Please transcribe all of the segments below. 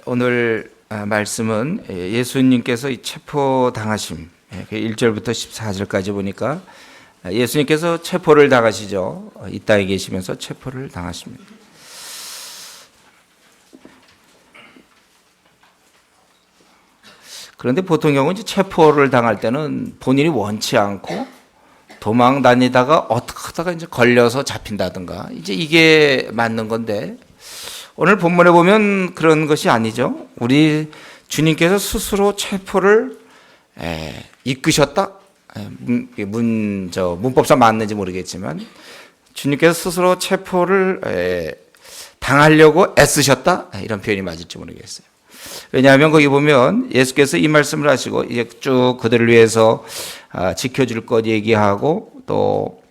오늘 말씀은 예수님께서 체포당하심 1절부터 14절까지 보니까 예수님께서 체포를 당하시죠. 이 땅에 계시면서 체포를 당하십니다. 그런데 보통 경우 이제 체포를 당할 때는 본인이 원치 않고 도망 다니다가 어떻게 하다가 이제 걸려서 잡힌다든가 이제 이게 맞는 건데 오늘 본문에 보면 그런 것이 아니죠. 우리 주님께서 스스로 체포를 이끄셨다. 문법상 맞는지 모르겠지만 주님께서 스스로 체포를 당하려고 애쓰셨다. 이런 표현이 맞을지 모르겠어요. 왜냐하면 거기 보면 예수께서 이 말씀을 하시고 이제 쭉 그들을 위해서 지켜줄 것 얘기하고 또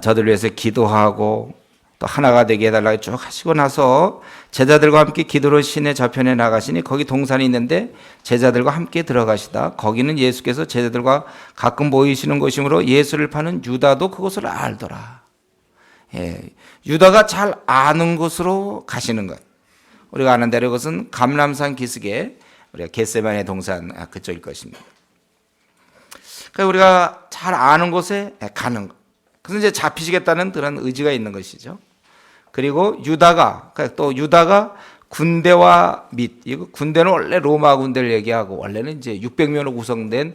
저들을 위해서 기도하고 또 하나가 되게 해달라고 쭉 하시고 나서 제자들과 함께 기도로 시내 저편에 나가시니 거기 동산이 있는데 제자들과 함께 들어가시다. 거기는 예수께서 제자들과 가끔 모이시는 곳이므로 예수를 파는 유다도 그곳을 알더라. 유다가 잘 아는 곳으로 가시는 것. 우리가 아는 대로 그것은 감람산 기슭에 우리가 겟세마네 동산 그쪽일 것입니다. 그러니까 우리가 잘 아는 곳에 가는 것. 그래서 이제 잡히시겠다는 그런 의지가 있는 것이죠. 그리고 유다가 군대와 군대는 원래 로마 군대를 얘기하고 원래는 이제 600명으로 구성된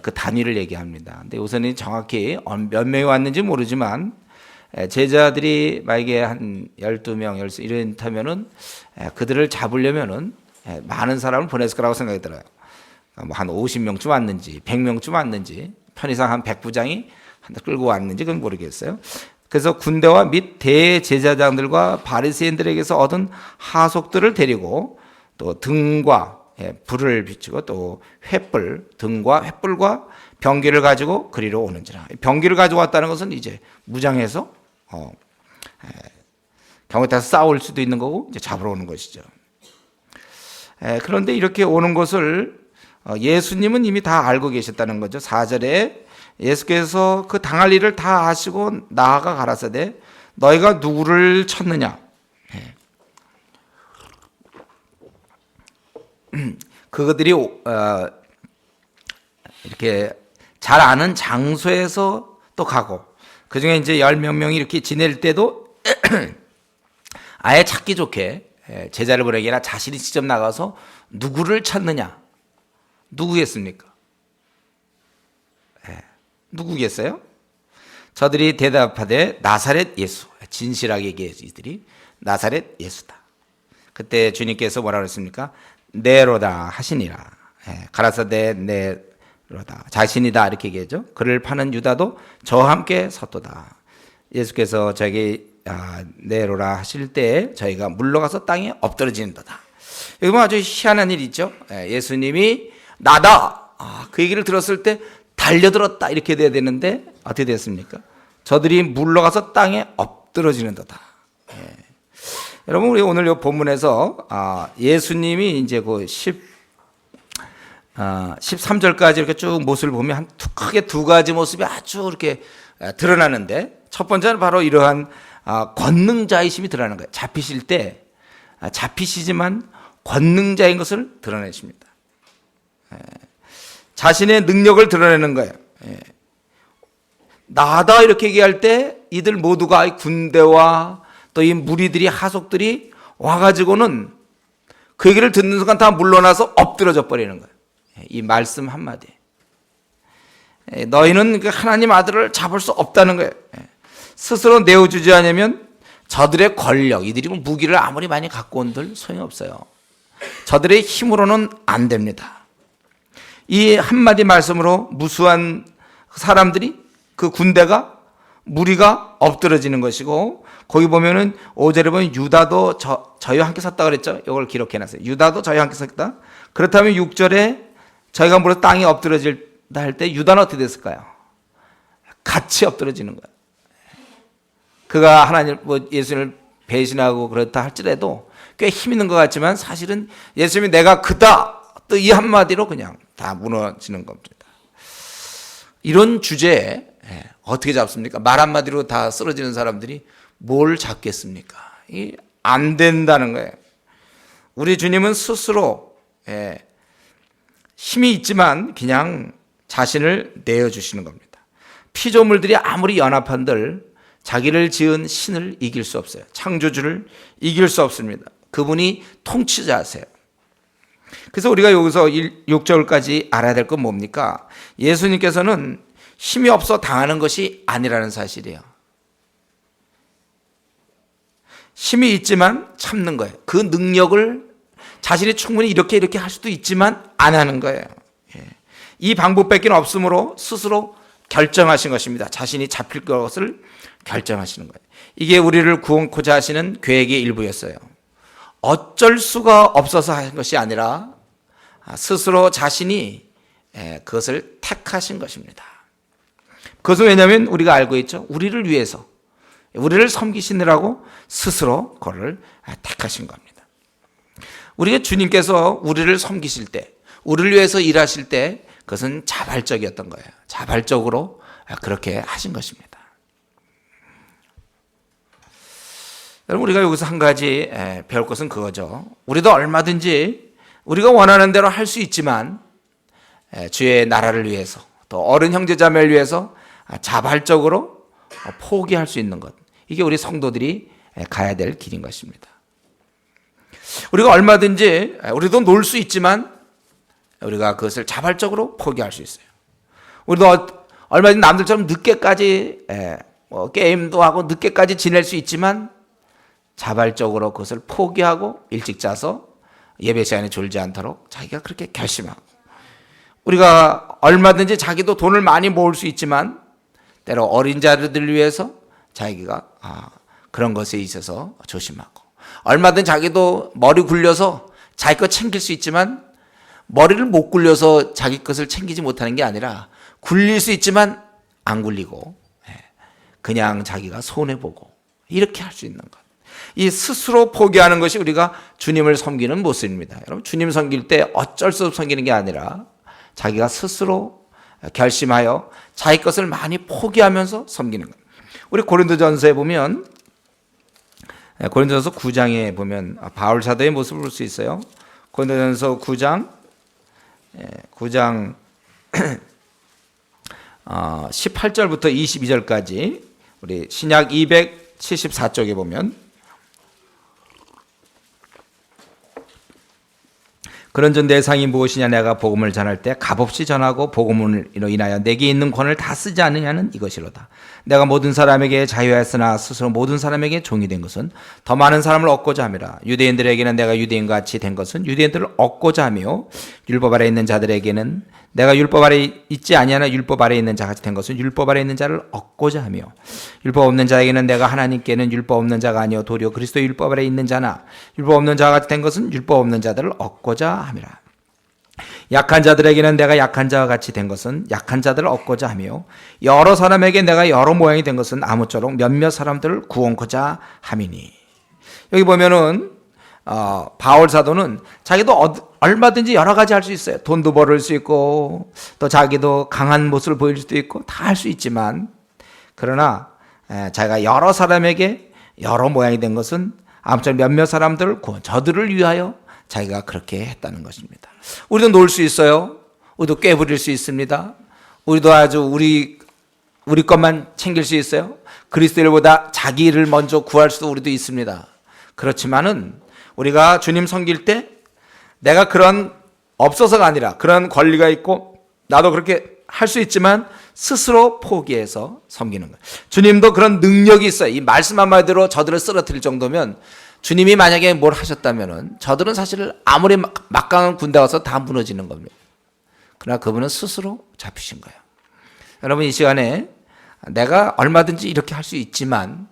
그 단위를 얘기합니다. 근데 우선은 정확히 몇 명이 왔는지 모르지만 제자들이 만약에 한 12명, 13 이렇다면은 그들을 잡으려면은 많은 사람을 보냈을 거라고 생각이 들어요. 뭐 한 50명쯤 왔는지, 100명쯤 왔는지, 편의상 한 100부장이 끌고 왔는지 그건 모르겠어요. 그래서 군대와 및 대제사장들과 바리새인들에게서 얻은 하속들을 데리고 또 등과 불을 비추고 또 횃불, 등과 횃불과 병기를 가지고 그리로 오는지라. 병기를 가지고 왔다는 것은 이제 무장해서 경우에 따라서 싸울 수도 있는 거고 이제 잡으러 오는 것이죠. 그런데 이렇게 오는 것을 예수님은 이미 다 알고 계셨다는 거죠. 4절에 예수께서 그 당할 일을 다 아시고 나아가 가라사대 너희가 누구를 찾느냐. 그들이 이렇게 잘 아는 장소에서 또 가고 그중에 이제 10몇 명이 이렇게 지낼 때도 아예 찾기 좋게 제자를 보내기 아니라 자신이 직접 나가서 누구를 찾느냐. 누구겠습니까? 누구겠어요? 저들이 대답하되 나사렛 예수. 진실하게 얘기해서 이들이 나사렛 예수다. 그때 주님께서 뭐라고 했습니까? 네로다 하시니라. 가라사대 네로다. 자신이다 이렇게 얘기하죠. 그를 파는 유다도 저와 함께 섰도다. 예수께서 저에게 네로라 하실 때 저희가 물러가서 땅에 엎드러지는도다. 여기 보면 아주 희한한 일이 있죠. 예수님이 나다. 그 얘기를 들었을 때 달려들었다 이렇게 돼야 되는데 어떻게 됐습니까? 저들이 물러가서 땅에 엎드러지는도다. 여러분 우리 오늘 이 본문에서 예수님이 이제 그 13절까지 이렇게 쭉 모습을 보면 크게 두 가지 모습이 아주 이렇게 드러나는데 첫 번째는 바로 이러한 권능자이심이 드러나는 거예요. 잡히실 때 잡히시지만 권능자인 것을 드러내십니다. 자신의 능력을 드러내는 거예요. 나다 이렇게 얘기할 때 이들 모두가 군대와 또 이 무리들이 하속들이 와가지고는 그 얘기를 듣는 순간 다 물러나서 엎드러져 버리는 거예요. 이 말씀 한마디. 너희는 하나님 아들을 잡을 수 없다는 거예요. 스스로 내어주지 않으면 저들의 권력, 이들이 무기를 아무리 많이 갖고 온들 소용없어요. 저들의 힘으로는 안 됩니다. 이 한마디 말씀으로 무수한 사람들이 그 군대가 무리가 엎드러지는 것이고 거기 보면은 5절에 보면 유다도 저희와 함께 섰다 그랬죠. 이걸 기록해놨어요. 유다도 저희와 함께 섰다. 그렇다면 6절에 저희가 물어 땅에 엎드러질다 할 때 유다는 어떻게 됐을까요? 같이 엎드러지는 거예요. 그가 하나님 예수님을 배신하고 그렇다 할지라도 꽤 힘 있는 것 같지만 사실은 예수님이 내가 그다 또 이 한마디로 그냥 다 무너지는 겁니다. 이런 주제에 어떻게 잡습니까? 말 한마디로 다 쓰러지는 사람들이 뭘 잡겠습니까? 안 된다는 거예요. 우리 주님은 스스로 힘이 있지만 그냥 자신을 내어주시는 겁니다. 피조물들이 아무리 연합한들 자기를 지은 신을 이길 수 없어요. 창조주를 이길 수 없습니다. 그분이 통치자세요. 그래서 우리가 여기서 6절까지 알아야 될 건 뭡니까? 예수님께서는 힘이 없어 당하는 것이 아니라는 사실이에요. 힘이 있지만 참는 거예요. 그 능력을 자신이 충분히 이렇게 할 수도 있지만 안 하는 거예요. 이 방법밖에 없으므로 스스로 결정하신 것입니다. 자신이 잡힐 것을 결정하시는 거예요. 이게 우리를 구원코자 하시는 계획의 일부였어요. 어쩔 수가 없어서 하신 것이 아니라 스스로 자신이 그것을 택하신 것입니다. 그것은 왜냐하면 우리가 알고 있죠. 우리를 위해서, 우리를 섬기시느라고 스스로 그를 택하신 겁니다. 우리가 주님께서 우리를 섬기실 때, 우리를 위해서 일하실 때 그것은 자발적이었던 거예요. 자발적으로 그렇게 하신 것입니다. 여러분, 우리가 여기서 한 가지 배울 것은 그거죠. 우리도 얼마든지 우리가 원하는 대로 할 수 있지만 주의 나라를 위해서, 또 어른 형제자매를 위해서 자발적으로 포기할 수 있는 것, 이게 우리 성도들이 가야 될 길인 것입니다. 우리가 얼마든지 우리도 놀 수 있지만 우리가 그것을 자발적으로 포기할 수 있어요. 우리도 얼마든지 남들처럼 늦게까지 게임도 하고 늦게까지 지낼 수 있지만 자발적으로 그것을 포기하고 일찍 자서 예배 시간에 졸지 않도록 자기가 그렇게 결심하고, 우리가 얼마든지 자기도 돈을 많이 모을 수 있지만 때로 어린 자들을 위해서 자기가 그런 것에 있어서 조심하고, 얼마든 자기도 머리 굴려서 자기 것 챙길 수 있지만 머리를 못 굴려서 자기 것을 챙기지 못하는 게 아니라 굴릴 수 있지만 안 굴리고 그냥 자기가 손해보고 이렇게 할 수 있는 것, 이 스스로 포기하는 것이 우리가 주님을 섬기는 모습입니다. 여러분, 주님 섬길 때 어쩔 수 없이 섬기는 게 아니라 자기가 스스로 결심하여 자기 것을 많이 포기하면서 섬기는 것. 우리 고린도전서에 보면, 고린도전서 9장에 보면 바울 사도의 모습을 볼 수 있어요. 고린도전서 9장 18절부터 22절까지 우리 신약 274쪽에 보면, 그런즉 내 상이 무엇이냐? 내가 복음을 전할 때 값없이 전하고 복음으로 인하여 내게 있는 권을 다 쓰지 않느냐는 이것이로다. 내가 모든 사람에게 자유하였으나 스스로 모든 사람에게 종이 된 것은 더 많은 사람을 얻고자 함이라. 유대인들에게는 내가 유대인과 같이 된 것은 유대인들을 얻고자 하며, 율법 아래 있는 자들에게는 내가 율법 아래 있지 아니하나 율법 아래 있는 자같이 된 것은 율법 아래 있는 자를 얻고자 하며, 율법 없는 자에게는 내가 하나님께는 율법 없는 자가 아니요 도리어 그리스도 율법 아래 있는 자나 율법 없는 자같이 된 것은 율법 없는 자들을 얻고자 함이라. 약한 자들에게는 내가 약한 자와 같이 된 것은 약한 자들을 얻고자 하며, 여러 사람에게 내가 여러 모양이 된 것은 아무쪼록 몇몇 사람들을 구원코자 함이니. 여기 보면은 바울 사도는 자기도 얼마든지 여러 가지 할 수 있어요. 돈도 벌을 수 있고 또 자기도 강한 모습을 보일 수도 있고 다 할 수 있지만, 그러나 자기가 여러 사람에게 여러 모양이 된 것은 아무쪼록 몇몇 사람들을 저들을 위하여 자기가 그렇게 했다는 것입니다. 우리도 놀 수 있어요. 우리도 꾀부릴 수 있습니다. 우리도 아주 우리 것만 챙길 수 있어요. 그리스도인보다 자기를 먼저 구할 수도 우리도 있습니다. 그렇지만은 우리가 주님 섬길 때 내가 그런 없어서가 아니라 그런 권리가 있고 나도 그렇게 할 수 있지만 스스로 포기해서 섬기는 거예요. 주님도 그런 능력이 있어요. 이 말씀 한마디로 저들을 쓰러뜨릴 정도면, 주님이 만약에 뭘 하셨다면은 저들은 사실 아무리 막강한 군대 가서 다 무너지는 겁니다. 그러나 그분은 스스로 잡히신 거예요. 여러분, 이 시간에 내가 얼마든지 이렇게 할 수 있지만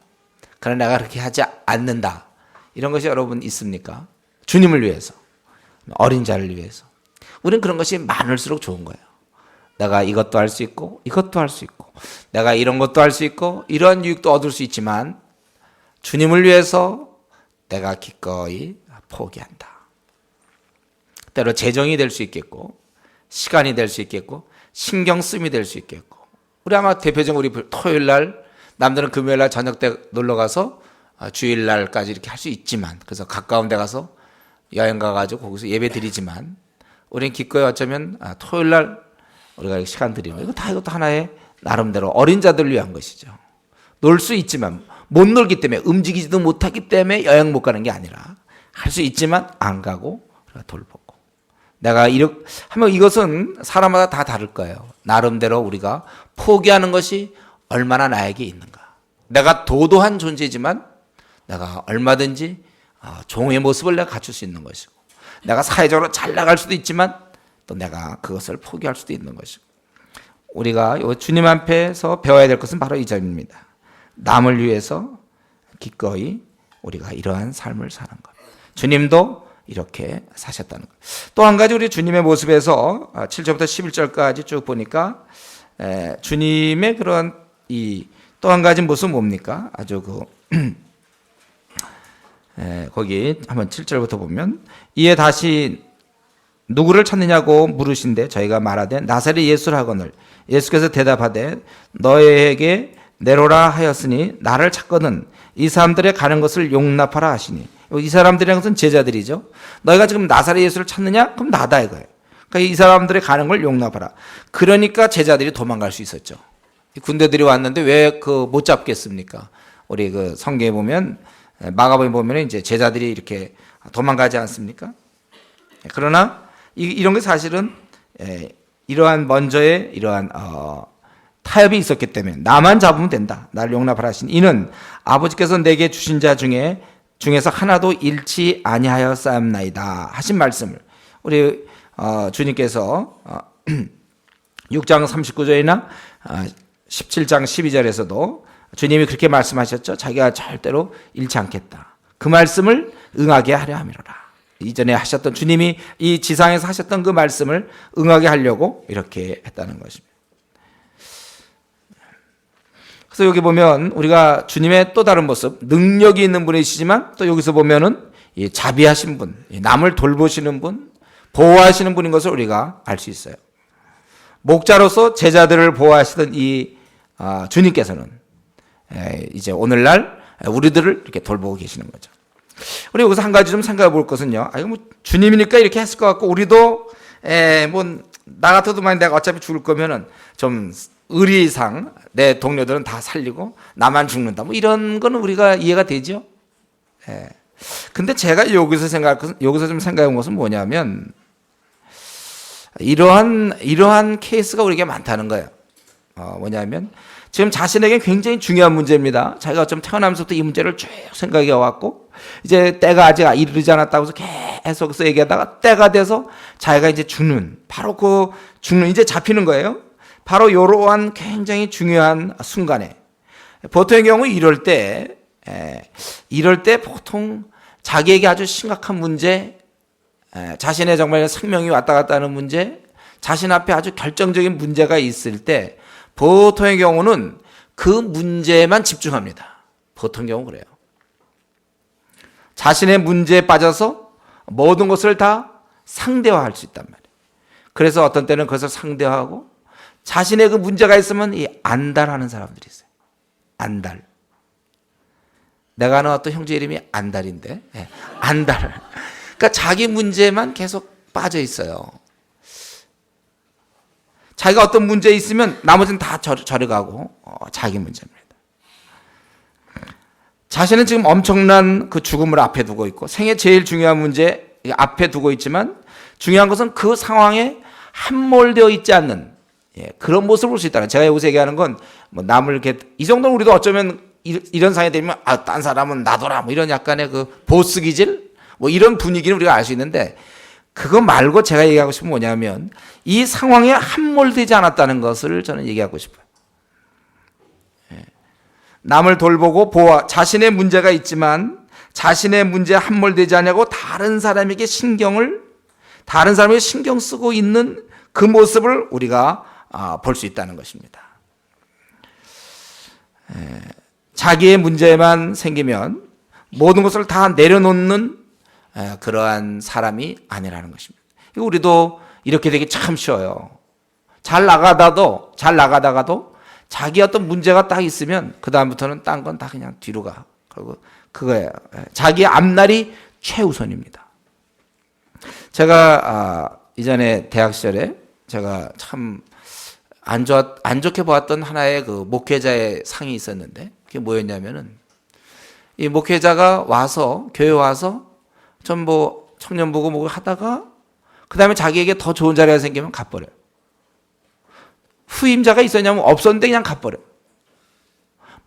그러나 내가 그렇게 하지 않는다, 이런 것이 여러분 있습니까? 주님을 위해서, 어린 자를 위해서. 우리는 그런 것이 많을수록 좋은 거예요. 내가 이것도 할 수 있고 이것도 할 수 있고 내가 이런 것도 할 수 있고 이러한 유익도 얻을 수 있지만 주님을 위해서 내가 기꺼이 포기한다. 때로 재정이 될 수 있겠고 시간이 될 수 있겠고 신경 쓰임이 될 수 있겠고, 우리 아마 대표적으로 우리 토요일 날, 남들은 금요일 날 저녁 때 놀러 가서 주일 날까지 이렇게 할 수 있지만, 그래서 가까운 데 가서 여행 가가지고 거기서 예배 드리지만 우리는 기꺼이 어쩌면 토요일 날 우리가 시간 드리는 거 이것도 하나의 나름대로 어린 자들을 위한 것이죠. 놀 수 있지만 못 놀기 때문에 움직이지도 못하기 때문에 여행 못 가는 게 아니라 할 수 있지만 안 가고 우리가 돌보고 내가 이렇게 하면 이것은 사람마다 다 다를 거예요. 나름대로 우리가 포기하는 것이 얼마나 나에게 있는가. 내가 도도한 존재지만 내가 얼마든지 종의 모습을 내가 갖출 수 있는 것이고 내가 사회적으로 잘 나갈 수도 있지만 또 내가 그것을 포기할 수도 있는 것이고 우리가 주님 앞에서 배워야 될 것은 바로 이 점입니다. 남을 위해서 기꺼이 우리가 이러한 삶을 사는 것. 주님도 이렇게 사셨다는 것. 또 한 가지 우리 주님의 모습에서 7절부터 11절까지 쭉 보니까 주님의 그런 또 한 가지 모습은 뭡니까? 아주 거기 한번 7절부터 보면 이에 다시 누구를 찾느냐고 물으신데 저희가 말하되 나사렛 예수를 하거늘 예수께서 대답하되 너에게 내로라 하였으니 나를 찾거든 이 사람들의 가는 것을 용납하라 하시니 이 사람들이라는 것은 제자들이죠. 너희가 지금 나사렛 예수를 찾느냐? 그럼 나다 이거예요. 그러니까 이 사람들의 가는 걸 용납하라. 그러니까 제자들이 도망갈 수 있었죠. 군대들이 왔는데 왜 못 잡겠습니까? 우리 성경에 보면 마가복음에 보면 이제 제자들이 이렇게 도망가지 않습니까? 그러나 이런 게 사실은 이러한 먼저의 이러한 타협이 있었기 때문에 나만 잡으면 된다. 나를 용납하라 하신 이는 아버지께서 내게 주신 자 중에서 하나도 잃지 아니하였사옵나이다 하신 말씀을 우리 주님께서 6장 39절이나 17장 12절에서도 주님이 그렇게 말씀하셨죠. 자기가 절대로 잃지 않겠다. 그 말씀을 응하게 하려 함이로라. 이전에 하셨던 주님이 이 지상에서 하셨던 그 말씀을 응하게 하려고 이렇게 했다는 것입니다. 그래서 여기 보면 우리가 주님의 또 다른 모습, 능력이 있는 분이시지만 또 여기서 보면은 자비하신 분, 남을 돌보시는 분, 보호하시는 분인 것을 우리가 알 수 있어요. 목자로서 제자들을 보호하시던 이 주님께서는 이제 오늘날 우리들을 이렇게 돌보고 계시는 거죠. 우리 여기서 한 가지 좀 생각해 볼 것은요. 주님이니까 이렇게 했을 것 같고 우리도 나 같아도 만약 내가 어차피 죽을 거면은 좀 의리상 내 동료들은 다 살리고 나만 죽는다. 이런 거는 우리가 이해가 되죠. 근데 제가 여기서 좀 생각해 본 것은 뭐냐면 이러한 케이스가 우리에게 많다는 거예요. 뭐냐면 지금 자신에게 굉장히 중요한 문제입니다. 자기가 좀 태어나면서부터 이 문제를 쭉 생각해 왔고 이제 때가 아직 이르지 않았다고 해서 계속해서 얘기하다가 때가 돼서 자기가 이제 바로 이제 잡히는 거예요. 바로 이러한 굉장히 중요한 순간에 보통의 경우 이럴 때 보통 자기에게 아주 심각한 문제, 자신의 정말 생명이 왔다 갔다 하는 문제, 자신 앞에 아주 결정적인 문제가 있을 때 보통의 경우는 그 문제에만 집중합니다. 보통 경우 그래요. 자신의 문제에 빠져서 모든 것을 다 상대화할 수 있단 말이에요. 그래서 어떤 때는 그것을 상대화하고 자신의 그 문제가 있으면 이 안달하는 사람들이 있어요. 안달. 내가 아는 어떤 형제 이름이 안달인데, 안달. 그러니까 자기 문제만 계속 빠져 있어요. 자기가 어떤 문제 있으면 나머지는 다 저리 가고 자기 문제입니다. 자신은 지금 엄청난 그 죽음을 앞에 두고 있고 생애 제일 중요한 문제 앞에 두고 있지만 중요한 것은 그 상황에 함몰되어 있지 않는 그런 모습을 볼 수 있다는. 제가 여기서 얘기하는 건 남을 이렇게 이 정도는 우리도 어쩌면 이런 상황이 되면 딴 사람은 놔둬라 이런 약간의 그 보스 기질 이런 분위기는 우리가 알 수 있는데 그거 말고 제가 얘기하고 싶은 뭐냐면 이 상황에 함몰되지 않았다는 것을 저는 얘기하고 싶어요. 남을 돌보고 자신의 문제가 있지만 자신의 문제에 함몰되지 않냐고 다른 사람에게 신경 쓰고 있는 그 모습을 우리가 볼 수 있다는 것입니다. 자기의 문제만 생기면 모든 것을 다 내려놓는 그러한 사람이 아니라는 것입니다. 우리도 이렇게 되기 참 쉬워요. 잘 나가다가도 자기 어떤 문제가 딱 있으면 그 다음부터는 딴 건 다 그냥 뒤로 가. 그리고 그거예요. 자기의 앞날이 최우선입니다. 제가 이전에 대학 시절에 제가 참 안 좋게 보았던 하나의 그 목회자의 상이 있었는데, 그게 뭐였냐면은, 이 목회자가 와서, 교회 와서, 좀 뭐, 청년 보고 뭐 하다가, 그 다음에 자기에게 더 좋은 자리가 생기면 가버려요. 후임자가 있었냐면 없었는데 그냥 가버려요.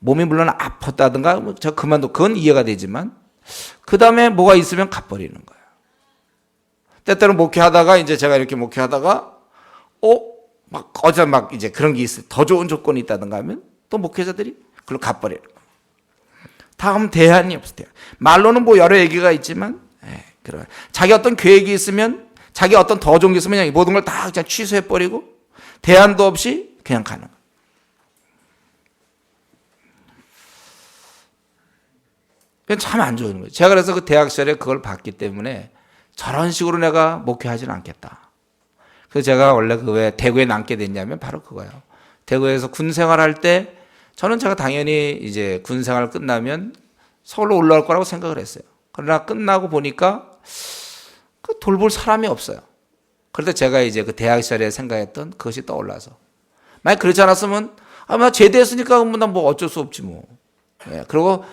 몸이 물론 아팠다든가, 뭐 저 그만둬. 그건 이해가 되지만, 그 다음에 뭐가 있으면 가버리는 거예요. 때때로 목회하다가, 이제 제가 이렇게 목회하다가, 막 이제 그런 게 있어요. 더 좋은 조건이 있다든가 하면 또 목회자들이 그걸로 가버려요. 다음 대안이 없어요. 말로는 뭐 여러 얘기가 있지만, 그런 자기 어떤 계획이 있으면, 자기 어떤 더 좋은 게 있으면 그냥 모든 걸 다 그냥 취소해버리고, 대안도 없이 그냥 가는 거예요. 참 안 좋은 거예요. 제가 그래서 그 대학 시절에 그걸 봤기 때문에 저런 식으로 내가 목회하지는 않겠다. 그래서 제가 원래 그 왜 대구에 남게 됐냐면 바로 그거예요. 대구에서 군 생활할 때 저는 제가 당연히 이제 군 생활 끝나면 서울로 올라올 거라고 생각을 했어요. 그러나 끝나고 보니까 그 돌볼 사람이 없어요. 그래서 제가 이제 그 대학 시절에 생각했던 그것이 떠올라서, 만약 그렇지 않았으면 나 제대했으니까 난 뭐 어쩔 수 없지 뭐. 그리고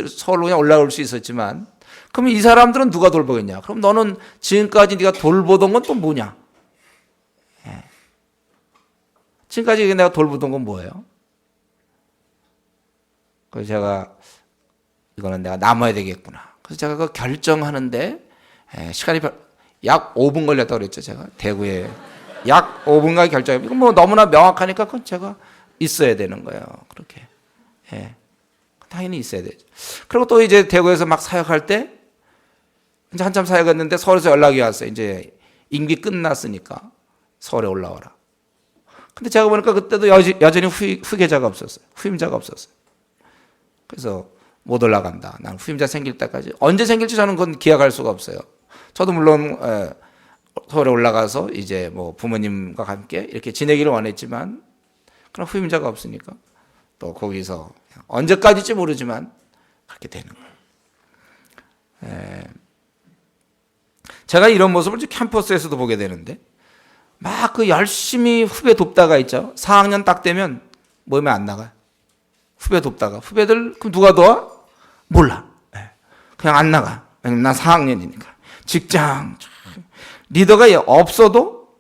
서울로 그냥 올라올 수 있었지만, 그러면 이 사람들은 누가 돌보겠냐? 그럼 너는 지금까지 네가 돌보던 건 또 뭐냐? 지금까지 내가 돌보던 건 뭐예요? 그래서 제가 이거는 내가 남아야 되겠구나. 그래서 제가 그 결정하는데 시간이 약 5분 걸렸다고 그랬죠. 제가 대구에 약 5분간 결정해. 이건 뭐 너무나 명확하니까 그건 제가 있어야 되는 거예요. 그렇게. 당연히 있어야 되죠. 그리고 또 이제 대구에서 막 사역할 때 이제 한참 사역했는데 서울에서 연락이 왔어요. 이제 임기 끝났으니까 서울에 올라와라. 근데 제가 보니까 그때도 여전히 후계자가 없었어요. 후임자가 없었어요. 그래서 못 올라간다. 난 후임자 생길 때까지. 언제 생길지 저는 그건 기약할 수가 없어요. 저도 물론 서울에 올라가서 이제 뭐 부모님과 함께 이렇게 지내기를 원했지만, 그런 후임자가 없으니까 또 거기서 언제까지일지 모르지만 그렇게 되는 거예요. 제가 이런 모습을 캠퍼스에서도 보게 되는데, 막 그 열심히 후배 돕다가 있죠. 4학년 딱 되면 모임에 안 나가요. 후배 돕다가. 후배들 그럼 누가 도와? 몰라. 그냥 안 나가. 왜냐면 난 4학년이니까. 직장 리더가 없어도,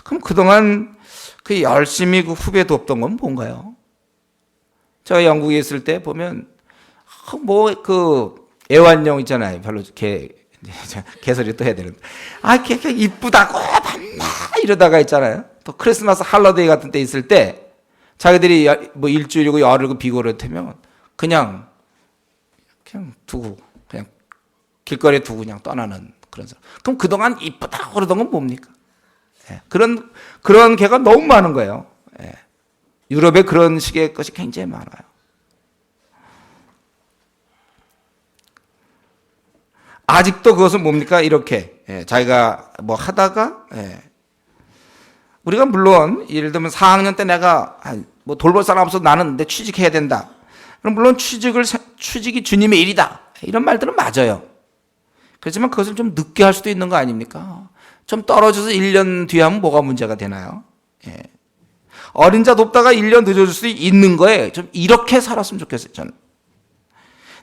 그럼 그동안 그 열심히 그 후배 돕던 건 뭔가요? 제가 영국에 있을 때 보면 뭐 그 애완용 있잖아요. 별로 개소리 또 해야 되는데, 걔 이쁘다고 밤낮 이러다가 있잖아요. 또 크리스마스 할러데이 같은 때 있을 때 자기들이 뭐 일주일이고 열흘이고 비고를 태면 그냥 두고 그냥 길거리에 두고 그냥 떠나는 그런 사람. 그럼 그동안 이쁘다고 그러던 건 뭡니까? 그런 개가 너무 많은 거예요. 유럽에 그런 식의 것이 굉장히 많아요. 아직도 그것은 뭡니까? 이렇게 자기가 뭐 하다가, 우리가 물론 예를 들면 4학년 때 내가 뭐 돌볼 사람 없어서 나는 내 취직해야 된다. 그럼 물론 취직이 주님의 일이다. 이런 말들은 맞아요. 그렇지만 그것을 좀 늦게 할 수도 있는 거 아닙니까? 좀 떨어져서 1년 뒤에 하면 뭐가 문제가 되나요? 어린 자 돕다가 1년 늦어질 수도 있는 거에 좀 이렇게 살았으면 좋겠어요, 저는.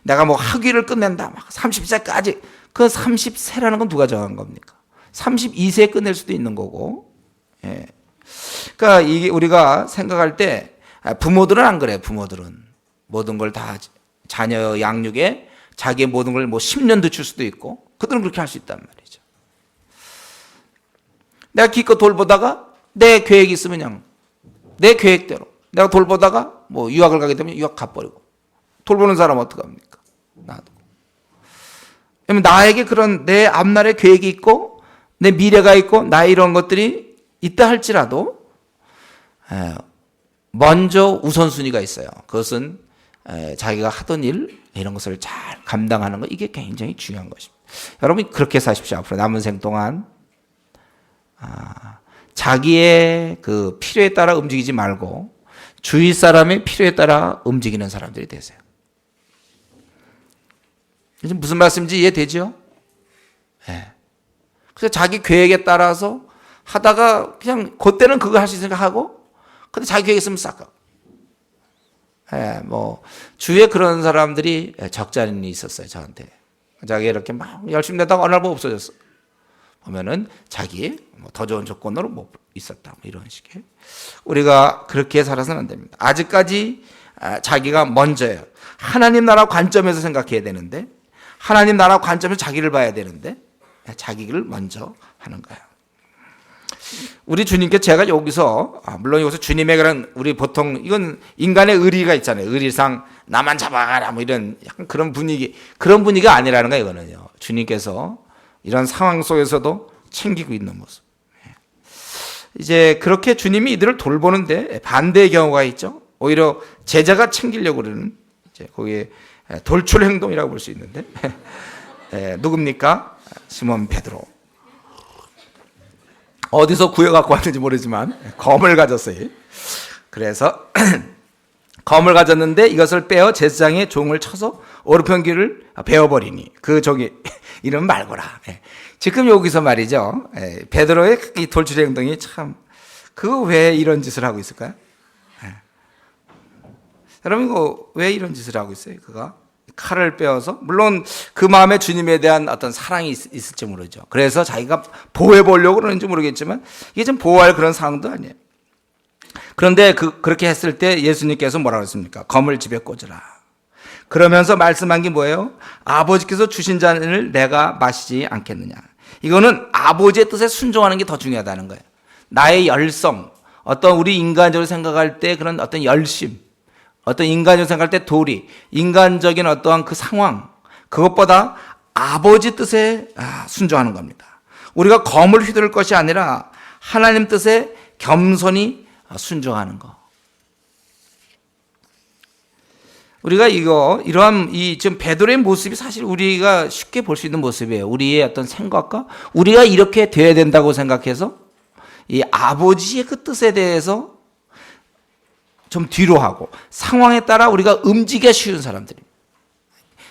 내가 뭐 학위를 끝낸다. 막 30세까지. 그 30세라는 건 누가 정한 겁니까? 32세에 끝낼 수도 있는 거고. 그러니까 이게 우리가 생각할 때, 부모들은 안 그래요. 부모들은 모든 걸 다 자녀 양육에 자기의 모든 걸 뭐 10년 늦출 수도 있고, 그들은 그렇게 할 수 있단 말이죠. 내가 기껏 돌보다가 내 계획이 있으면 그냥 내 계획대로 내가 돌보다가 뭐 유학을 가게 되면 유학 가버리고, 돌보는 사람 어떡합니까? 나도. 왜냐면 나에게 그런 내 앞날의 계획이 있고 내 미래가 있고 나의 이런 것들이 있다 할지라도 먼저 우선순위가 있어요. 그것은 자기가 하던 일 이런 것을 잘 감당하는 것, 이게 굉장히 중요한 것입니다. 여러분 그렇게 사십시오. 앞으로 남은 생 동안 자기의 그 필요에 따라 움직이지 말고 주위 사람의 필요에 따라 움직이는 사람들이 되세요. 무슨 말씀인지 이해되죠? 그래서 자기 계획에 따라서 하다가 그냥 그때는 그거 할 수 있으니까 하고, 근데 자기 계획 있으면 싹 가고. 주위에 그런 사람들이 적잖이 있었어요, 저한테. 자기 이렇게 막 열심히 내다가 어느 날 없어졌어. 보면은 자기 더 좋은 조건으로 못 있었다. 이런 식의. 우리가 그렇게 살아서는 안 됩니다. 아직까지 자기가 먼저예요. 하나님 나라 관점에서 생각해야 되는데, 하나님 나라 관점에서 자기를 봐야 되는데, 자기를 먼저 하는 거예요. 우리 주님께 제가 여기서, 물론 여기서 주님의 그런, 우리 보통 이건 인간의 의리가 있잖아요. 의리상 나만 잡아가라 이런 약간 그런 분위기가 아니라는 거예요. 이거는요. 주님께서 이런 상황 속에서도 챙기고 있는 모습. 이제 그렇게 주님이 이들을 돌보는데 반대의 경우가 있죠. 오히려 제자가 챙기려고 그러는, 이제 거기에 돌출 행동이라고 볼 수 있는데, 누굽니까? 시몬 베드로. 어디서 구해갖고 왔는지 모르지만 검을 가졌어요. 그래서 검을 가졌는데 이것을 빼어 제사장의 종을 쳐서 오르편기를 베어버리니 그 종이 이름 말거라. 지금 여기서 말이죠. 베드로의 이 돌출 행동이 참, 그거 왜 이런 짓을 하고 있을까요? 여러분, 이거 왜 이런 짓을 하고 있어요? 그가 칼을 빼어서, 물론 그 마음에 주님에 대한 어떤 사랑이 있을지 모르죠. 그래서 자기가 보호해 보려고 그러는지 모르겠지만 이게 좀 보호할 그런 상황도 아니에요. 그런데 그렇게 했을 때 예수님께서 뭐라고 했습니까? 검을 집에 꽂으라. 그러면서 말씀한 게 뭐예요? 아버지께서 주신 잔을 내가 마시지 않겠느냐. 이거는 아버지의 뜻에 순종하는 게 더 중요하다는 거예요. 나의 열성, 어떤 우리 인간적으로 생각할 때 그런 어떤 열심, 어떤 인간적으로 생각할 때 도리, 인간적인 어떠한 그 상황, 그것보다 아버지 뜻에 순종하는 겁니다. 우리가 검을 휘두를 것이 아니라 하나님 뜻에 겸손히 순종하는 거. 우리가 이러한 지금 베드로의 모습이 사실 우리가 쉽게 볼 수 있는 모습이에요. 우리의 어떤 생각과 우리가 이렇게 돼야 된다고 생각해서 이 아버지의 그 뜻에 대해서 좀 뒤로 하고 상황에 따라 우리가 움직여 쉬운 사람들입니다.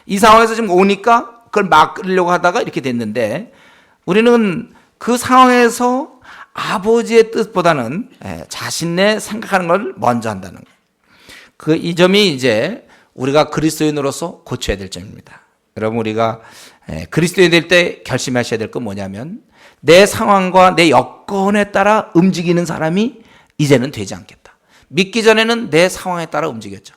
이 상황에서 지금 오니까 그걸 막으려고 하다가 이렇게 됐는데, 우리는 그 상황에서 아버지의 뜻보다는 자신의 생각하는 걸 먼저 한다는 거예요. 이 점이 이제 우리가 그리스도인으로서 고쳐야 될 점입니다. 여러분, 우리가 그리스도인 될 때 결심하셔야 될 건 뭐냐면, 내 상황과 내 여건에 따라 움직이는 사람이 이제는 되지 않겠다. 믿기 전에는 내 상황에 따라 움직였죠.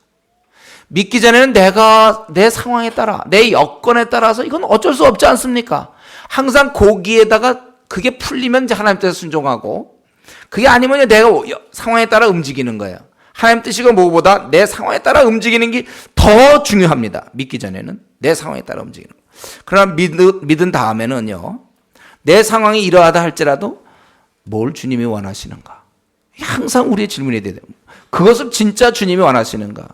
믿기 전에는 내가 내 상황에 따라, 내 여건에 따라서 이건 어쩔 수 없지 않습니까? 항상 거기에다가 그게 풀리면 이제 하나님 뜻에 순종하고, 그게 아니면 내가 상황에 따라 움직이는 거예요. 하나님 뜻이고 뭐보다 내 상황에 따라 움직이는 게 더 중요합니다. 믿기 전에는 내 상황에 따라 움직이는 거. 그러나 믿은 다음에는요, 내 상황이 이러하다 할지라도 뭘 주님이 원하시는가? 항상 우리의 질문이 돼야 돼요. 그것을 진짜 주님이 원하시는가?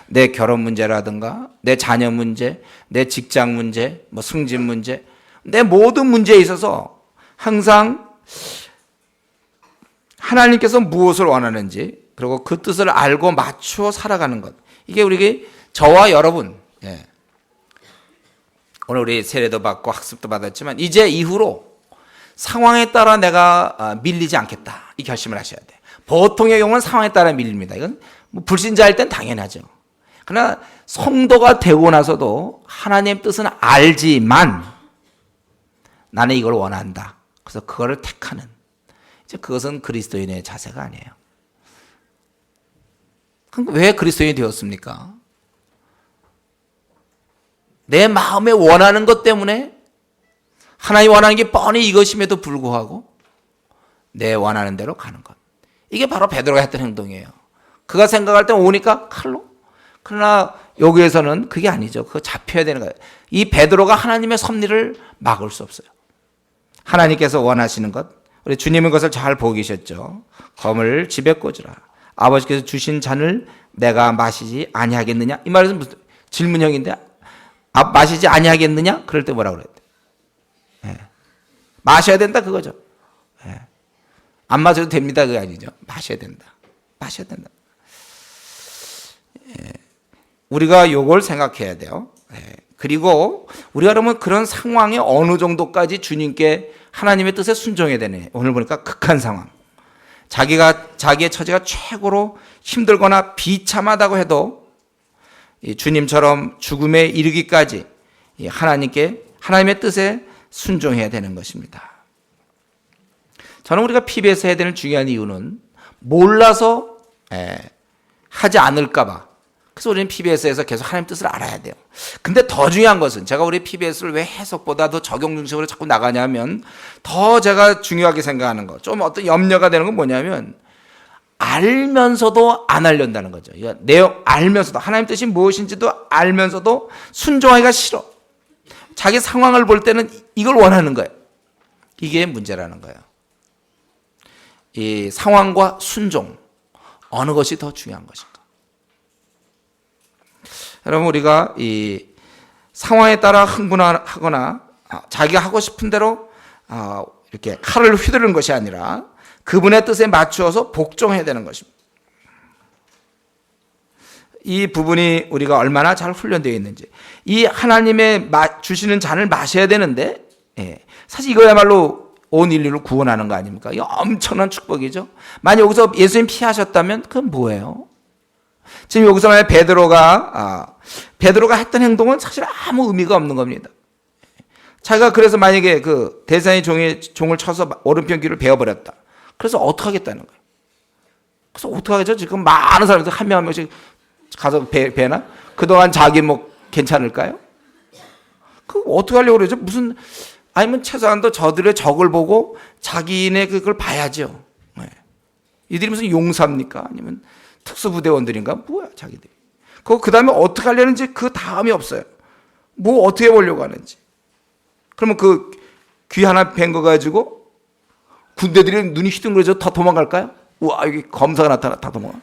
내 결혼 문제라든가, 내 자녀 문제, 내 직장 문제, 승진 문제, 내 모든 문제에 있어서 항상 하나님께서 무엇을 원하는지, 그리고 그 뜻을 알고 맞추어 살아가는 것. 이게 우리에게, 저와 여러분, 오늘 우리 세례도 받고 학습도 받았지만 이제 이후로 상황에 따라 내가 밀리지 않겠다, 이 결심을 하셔야 돼. 보통의 경우는 상황에 따라 밀립니다. 이건 불신자일 땐 당연하죠. 그러나 성도가 되고 나서도 하나님의 뜻은 알지만 나는 이걸 원한다. 그래서 그거를 택하는, 이제 그것은 그리스도인의 자세가 아니에요. 그럼 왜 그리스도인이 되었습니까? 내 마음에 원하는 것 때문에, 하나님 원하는 게 뻔히 이것임에도 불구하고 내 원하는 대로 가는 것. 이게 바로 베드로가 했던 행동이에요. 그가 생각할 때 오니까 칼로. 그러나 여기에서는 그게 아니죠. 그거 잡혀야 되는 거예요. 이 베드로가 하나님의 섭리를 막을 수 없어요. 하나님께서 원하시는 것, 우리 주님은 그것을 잘 보고 계셨죠. 검을 집에 꽂으라. 아버지께서 주신 잔을 내가 마시지 아니하겠느냐? 이 말은 무슨 질문형인데, 마시지 아니하겠느냐? 그럴 때 뭐라고 그래야 돼? 마셔야 된다, 그거죠. 안 마셔도 됩니다, 그게 아니죠. 마셔야 된다. 마셔야 된다. 우리가 요걸 생각해야 돼요. 그리고 우리가 그러면 그런 상황에 어느 정도까지 주님께 하나님의 뜻에 순종해야 되네. 오늘 보니까 극한 상황. 자기의 처지가 최고로 힘들거나 비참하다고 해도 이 주님처럼 죽음에 이르기까지 하나님의 뜻에 순종해야 되는 것입니다. 저는 우리가 PBS 해야 되는 중요한 이유는 몰라서 하지 않을까 봐. 그래서 우리는 PBS에서 계속 하나님 뜻을 알아야 돼요. 근데 더 중요한 것은 제가 우리 PBS를 왜 해석보다 더 적용 중심으로 자꾸 나가냐면 더 제가 중요하게 생각하는 거, 좀 어떤 염려가 되는 건 뭐냐면 알면서도 안 하려다는 거죠. 내용 알면서도 하나님 뜻이 무엇인지도 알면서도 순종하기가 싫어. 자기 상황을 볼 때는 이걸 원하는 거예요. 이게 문제라는 거예요. 이 상황과 순종 어느 것이 더 중요한 것인가? 여러분 우리가 이 상황에 따라 흥분하거나 자기가 하고 싶은 대로 이렇게 칼을 휘두르는 것이 아니라 그분의 뜻에 맞추어서 복종해야 되는 것입니다. 이 부분이 우리가 얼마나 잘 훈련되어 있는지, 이 하나님의 주시는 잔을 마셔야 되는데 사실 이거야말로 온 인류를 구원하는 거 아닙니까? 이 엄청난 축복이죠. 만약 여기서 예수님 피하셨다면 그건 뭐예요? 지금 여기서 만약 베드로가 했던 행동은 사실 아무 의미가 없는 겁니다. 자기가 그래서 만약에 그 대산의 종을 쳐서 오른편 귀를 베어버렸다. 그래서 어떻게 하겠다는 거예요? 그래서 어떻게 하겠죠? 지금 많은 사람들 한 명 한 명씩 가서 베나? 그동안 자기 뭐 괜찮을까요? 그 어떻게 하려고 그러죠? 아니면 최소한도 저들의 적을 보고 자기네 그걸 봐야죠. 이들이 무슨 용사입니까? 아니면 특수부대원들인가? 뭐야 자기들이. 그 다음에 어떻게 하려는지 그 다음이 없어요. 뭐 어떻게 해보려고 하는지. 그러면 그 귀 하나 벤 거 가지고 군대들이 눈이 휘둥그레져 다 도망갈까요? 우와 여기 검사가 나타나 다 도망가.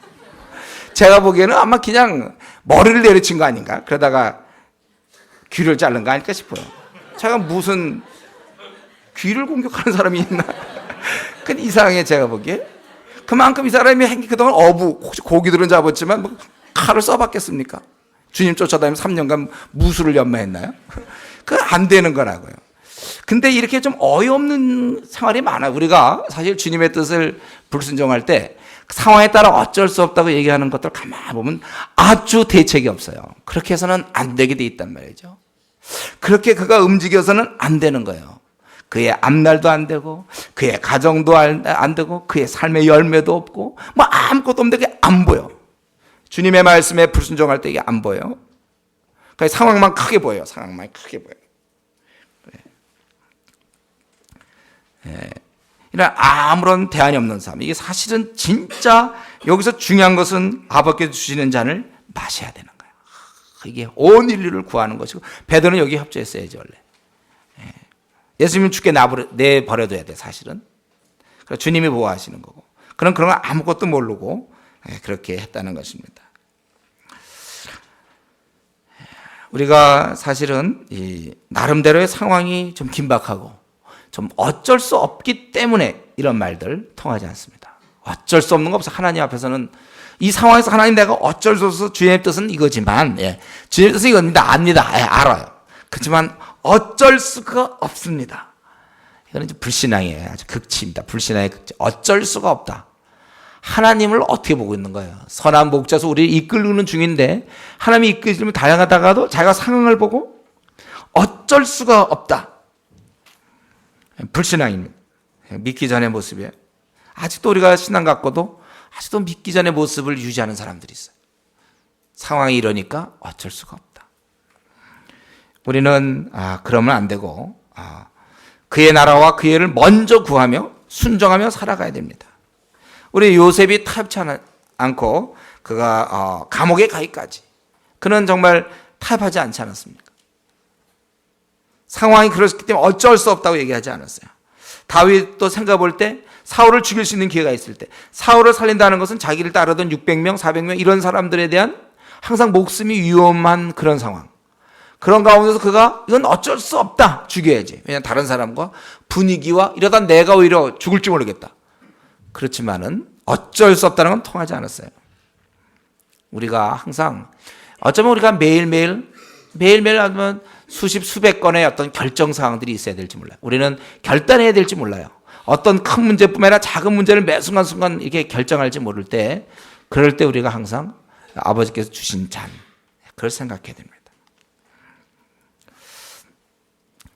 제가 보기에는 아마 그냥 머리를 내리친 거 아닌가? 그러다가 귀를 자른 거 아닐까 싶어요. 제가 무슨 귀를 공격하는 사람이 있나? 그건 이상해 제가 보기에. 그만큼 이 사람이 그동안 혹시 고기들은 잡았지만 뭐 칼을 써봤겠습니까? 주님 쫓아다니면서 3년간 무술을 연마했나요? 그건 안 되는 거라고요. 근데 이렇게 좀 어이없는 생활이 많아요. 우리가 사실 주님의 뜻을 불순종할 때 상황에 따라 어쩔 수 없다고 얘기하는 것들 가만히 보면 아주 대책이 없어요. 그렇게 해서는 안 되게 돼 있단 말이죠. 그렇게 그가 움직여서는 안 되는 거예요. 그의 앞날도 안 되고 그의 가정도 안 되고 그의 삶의 열매도 없고 뭐 아무것도 없는데 그게 안 보여. 주님의 말씀에 불순종할 때 이게 안 보여. 그러니까 상황만 크게 보여요. 상황만 크게 보여요. 이런 아무런 대안이 없는 삶. 이게 사실은 진짜 여기서 중요한 것은 아버지께서 주시는 잔을 마셔야 되는 거예요. 이게 온 인류를 구하는 것이고 베드로는 여기 협조했어야지 원래. 예수님은 죽게 내버려둬야 돼 사실은. 그래서 주님이 보호하시는 거고. 그런 거 아무것도 모르고 그렇게 했다는 것입니다. 우리가 사실은 이 나름대로의 상황이 좀 긴박하고 좀 어쩔 수 없기 때문에 이런 말들 통하지 않습니다. 어쩔 수 없는 거 없어. 하나님 앞에서는 이 상황에서 하나님 내가 어쩔 수 없어 주님의 뜻은 이거지만 주님의 뜻은 이겁니다. 압니다. 알아요. 그렇지만 어쩔 수가 없습니다. 이거는 이제 불신앙이에요. 아주 극치입니다. 불신앙의 극치. 어쩔 수가 없다. 하나님을 어떻게 보고 있는 거예요? 선한 목자서 우리를 이끌는 중인데 하나님이 이끌면 다양하다가도 자기가 상황을 보고 어쩔 수가 없다. 불신앙입니다. 믿기 전의 모습이에요. 아직도 우리가 신앙 갖고도 아직도 믿기 전의 모습을 유지하는 사람들이 있어요. 상황이 이러니까 어쩔 수가 없다. 우리는 그러면 안 되고 그의 나라와 그의 일을 먼저 구하며 순종하며 살아가야 됩니다. 우리 요셉이 타협치 않고 그가 감옥에 가기까지 그는 정말 타협하지 않지 않았습니까? 상황이 그렇기 때문에 어쩔 수 없다고 얘기하지 않았어요. 다윗도 생각해 볼 때 사울을 죽일 수 있는 기회가 있을 때 사울을 살린다는 것은 자기를 따르던 600명, 400명 이런 사람들에 대한 항상 목숨이 위험한 그런 상황. 그런 가운데서 그가 이건 어쩔 수 없다. 죽여야지. 왜냐하면 다른 사람과 분위기와 이러다 내가 오히려 죽을지 모르겠다. 그렇지만은 어쩔 수 없다는 건 통하지 않았어요. 우리가 항상 어쩌면 우리가 매일매일 하면 수십 수백 건의 어떤 결정 사항들이 있어야 될지 몰라요. 우리는 결단해야 될지 몰라요. 어떤 큰 문제뿐만 아니라 작은 문제를 매 순간순간 이렇게 결정할지 모를 때, 그럴 때 우리가 항상 아버지께서 주신 잔, 그걸 생각해야 됩니다.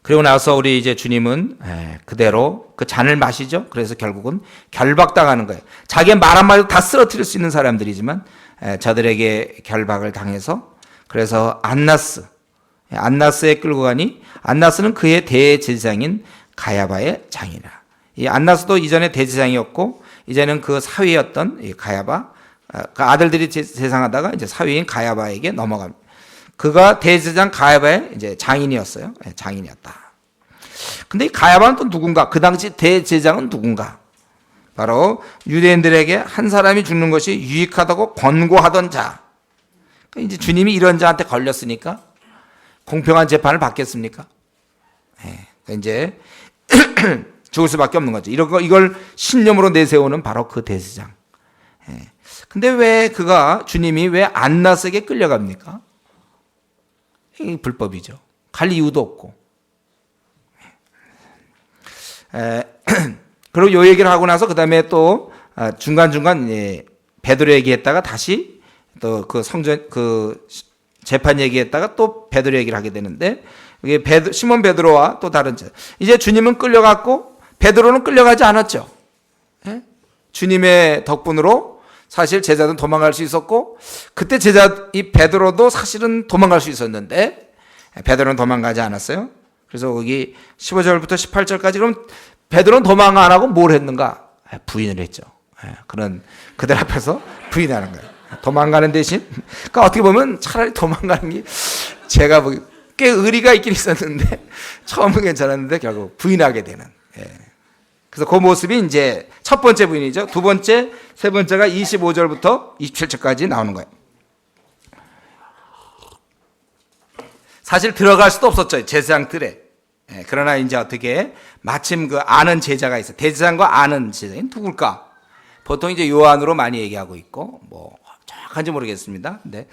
그리고 나서 우리 이제 주님은 그대로 그 잔을 마시죠. 그래서 결국은 결박당하는 거예요. 자기의 말 한마디도 다 쓰러뜨릴 수 있는 사람들이지만 저들에게 결박을 당해서, 그래서 안나스에 끌고 가니, 안나스는 그의 대제사장인 가야바의 장이라. 이 안나스도 이전에 대제사장이었고 이제는 그 사위였던 이 가야바, 그 아들들이 재상하다가 이제 사위인 가야바에게 넘어갑니다. 그가 대제사장 가야바의 이제 장인이었어요. 장인이었다. 근데 이 가야바는 또 누군가? 그 당시 대제사장은 누군가? 바로 유대인들에게 한 사람이 죽는 것이 유익하다고 권고하던 자. 이제 주님이 이런 자한테 걸렸으니까 공평한 재판을 받겠습니까? 이제 죽을 수밖에 없는 거죠. 이걸 신념으로 내세우는 바로 그 대제사장. 근데 왜 주님이 왜 안나스에게 끌려갑니까? 이게 불법이죠. 갈 이유도 없고. 그리고 요 얘기를 하고 나서 그 다음에 또 중간중간 베드로 얘기했다가 다시 또 그 재판 얘기했다가 또 베드로 얘기를 하게 되는데, 이게 시몬 베드로와 또 다른 이제 주님은 끌려갔고 베드로는 끌려가지 않았죠. 주님의 덕분으로 사실 제자들은 도망갈 수 있었고, 그때 이 베드로도 사실은 도망갈 수 있었는데 베드로는 도망가지 않았어요. 그래서 거기 15절부터 18절까지 그럼 베드로는 도망 안 하고 뭘 했는가? 부인을 했죠. 그런 그들 앞에서 부인하는 거예요. 도망가는 대신, 그러니까 어떻게 보면 차라리 도망가는 게 제가 꽤 의리가 있긴 있었는데 처음은 괜찮았는데 결국 부인하게 되는. 그래서 그 모습이 이제 첫 번째 부인이죠. 두 번째, 세 번째가 25절부터 27절까지 나오는 거예요. 사실 들어갈 수도 없었죠, 제사장들에. 그러나 이제 어떻게 마침 그 아는 제자가 있어요. 대제사장과 아는 제자인 누굴까? 보통 이제 요한으로 많이 얘기하고 있고, 뭐 정확한지 모르겠습니다. 근데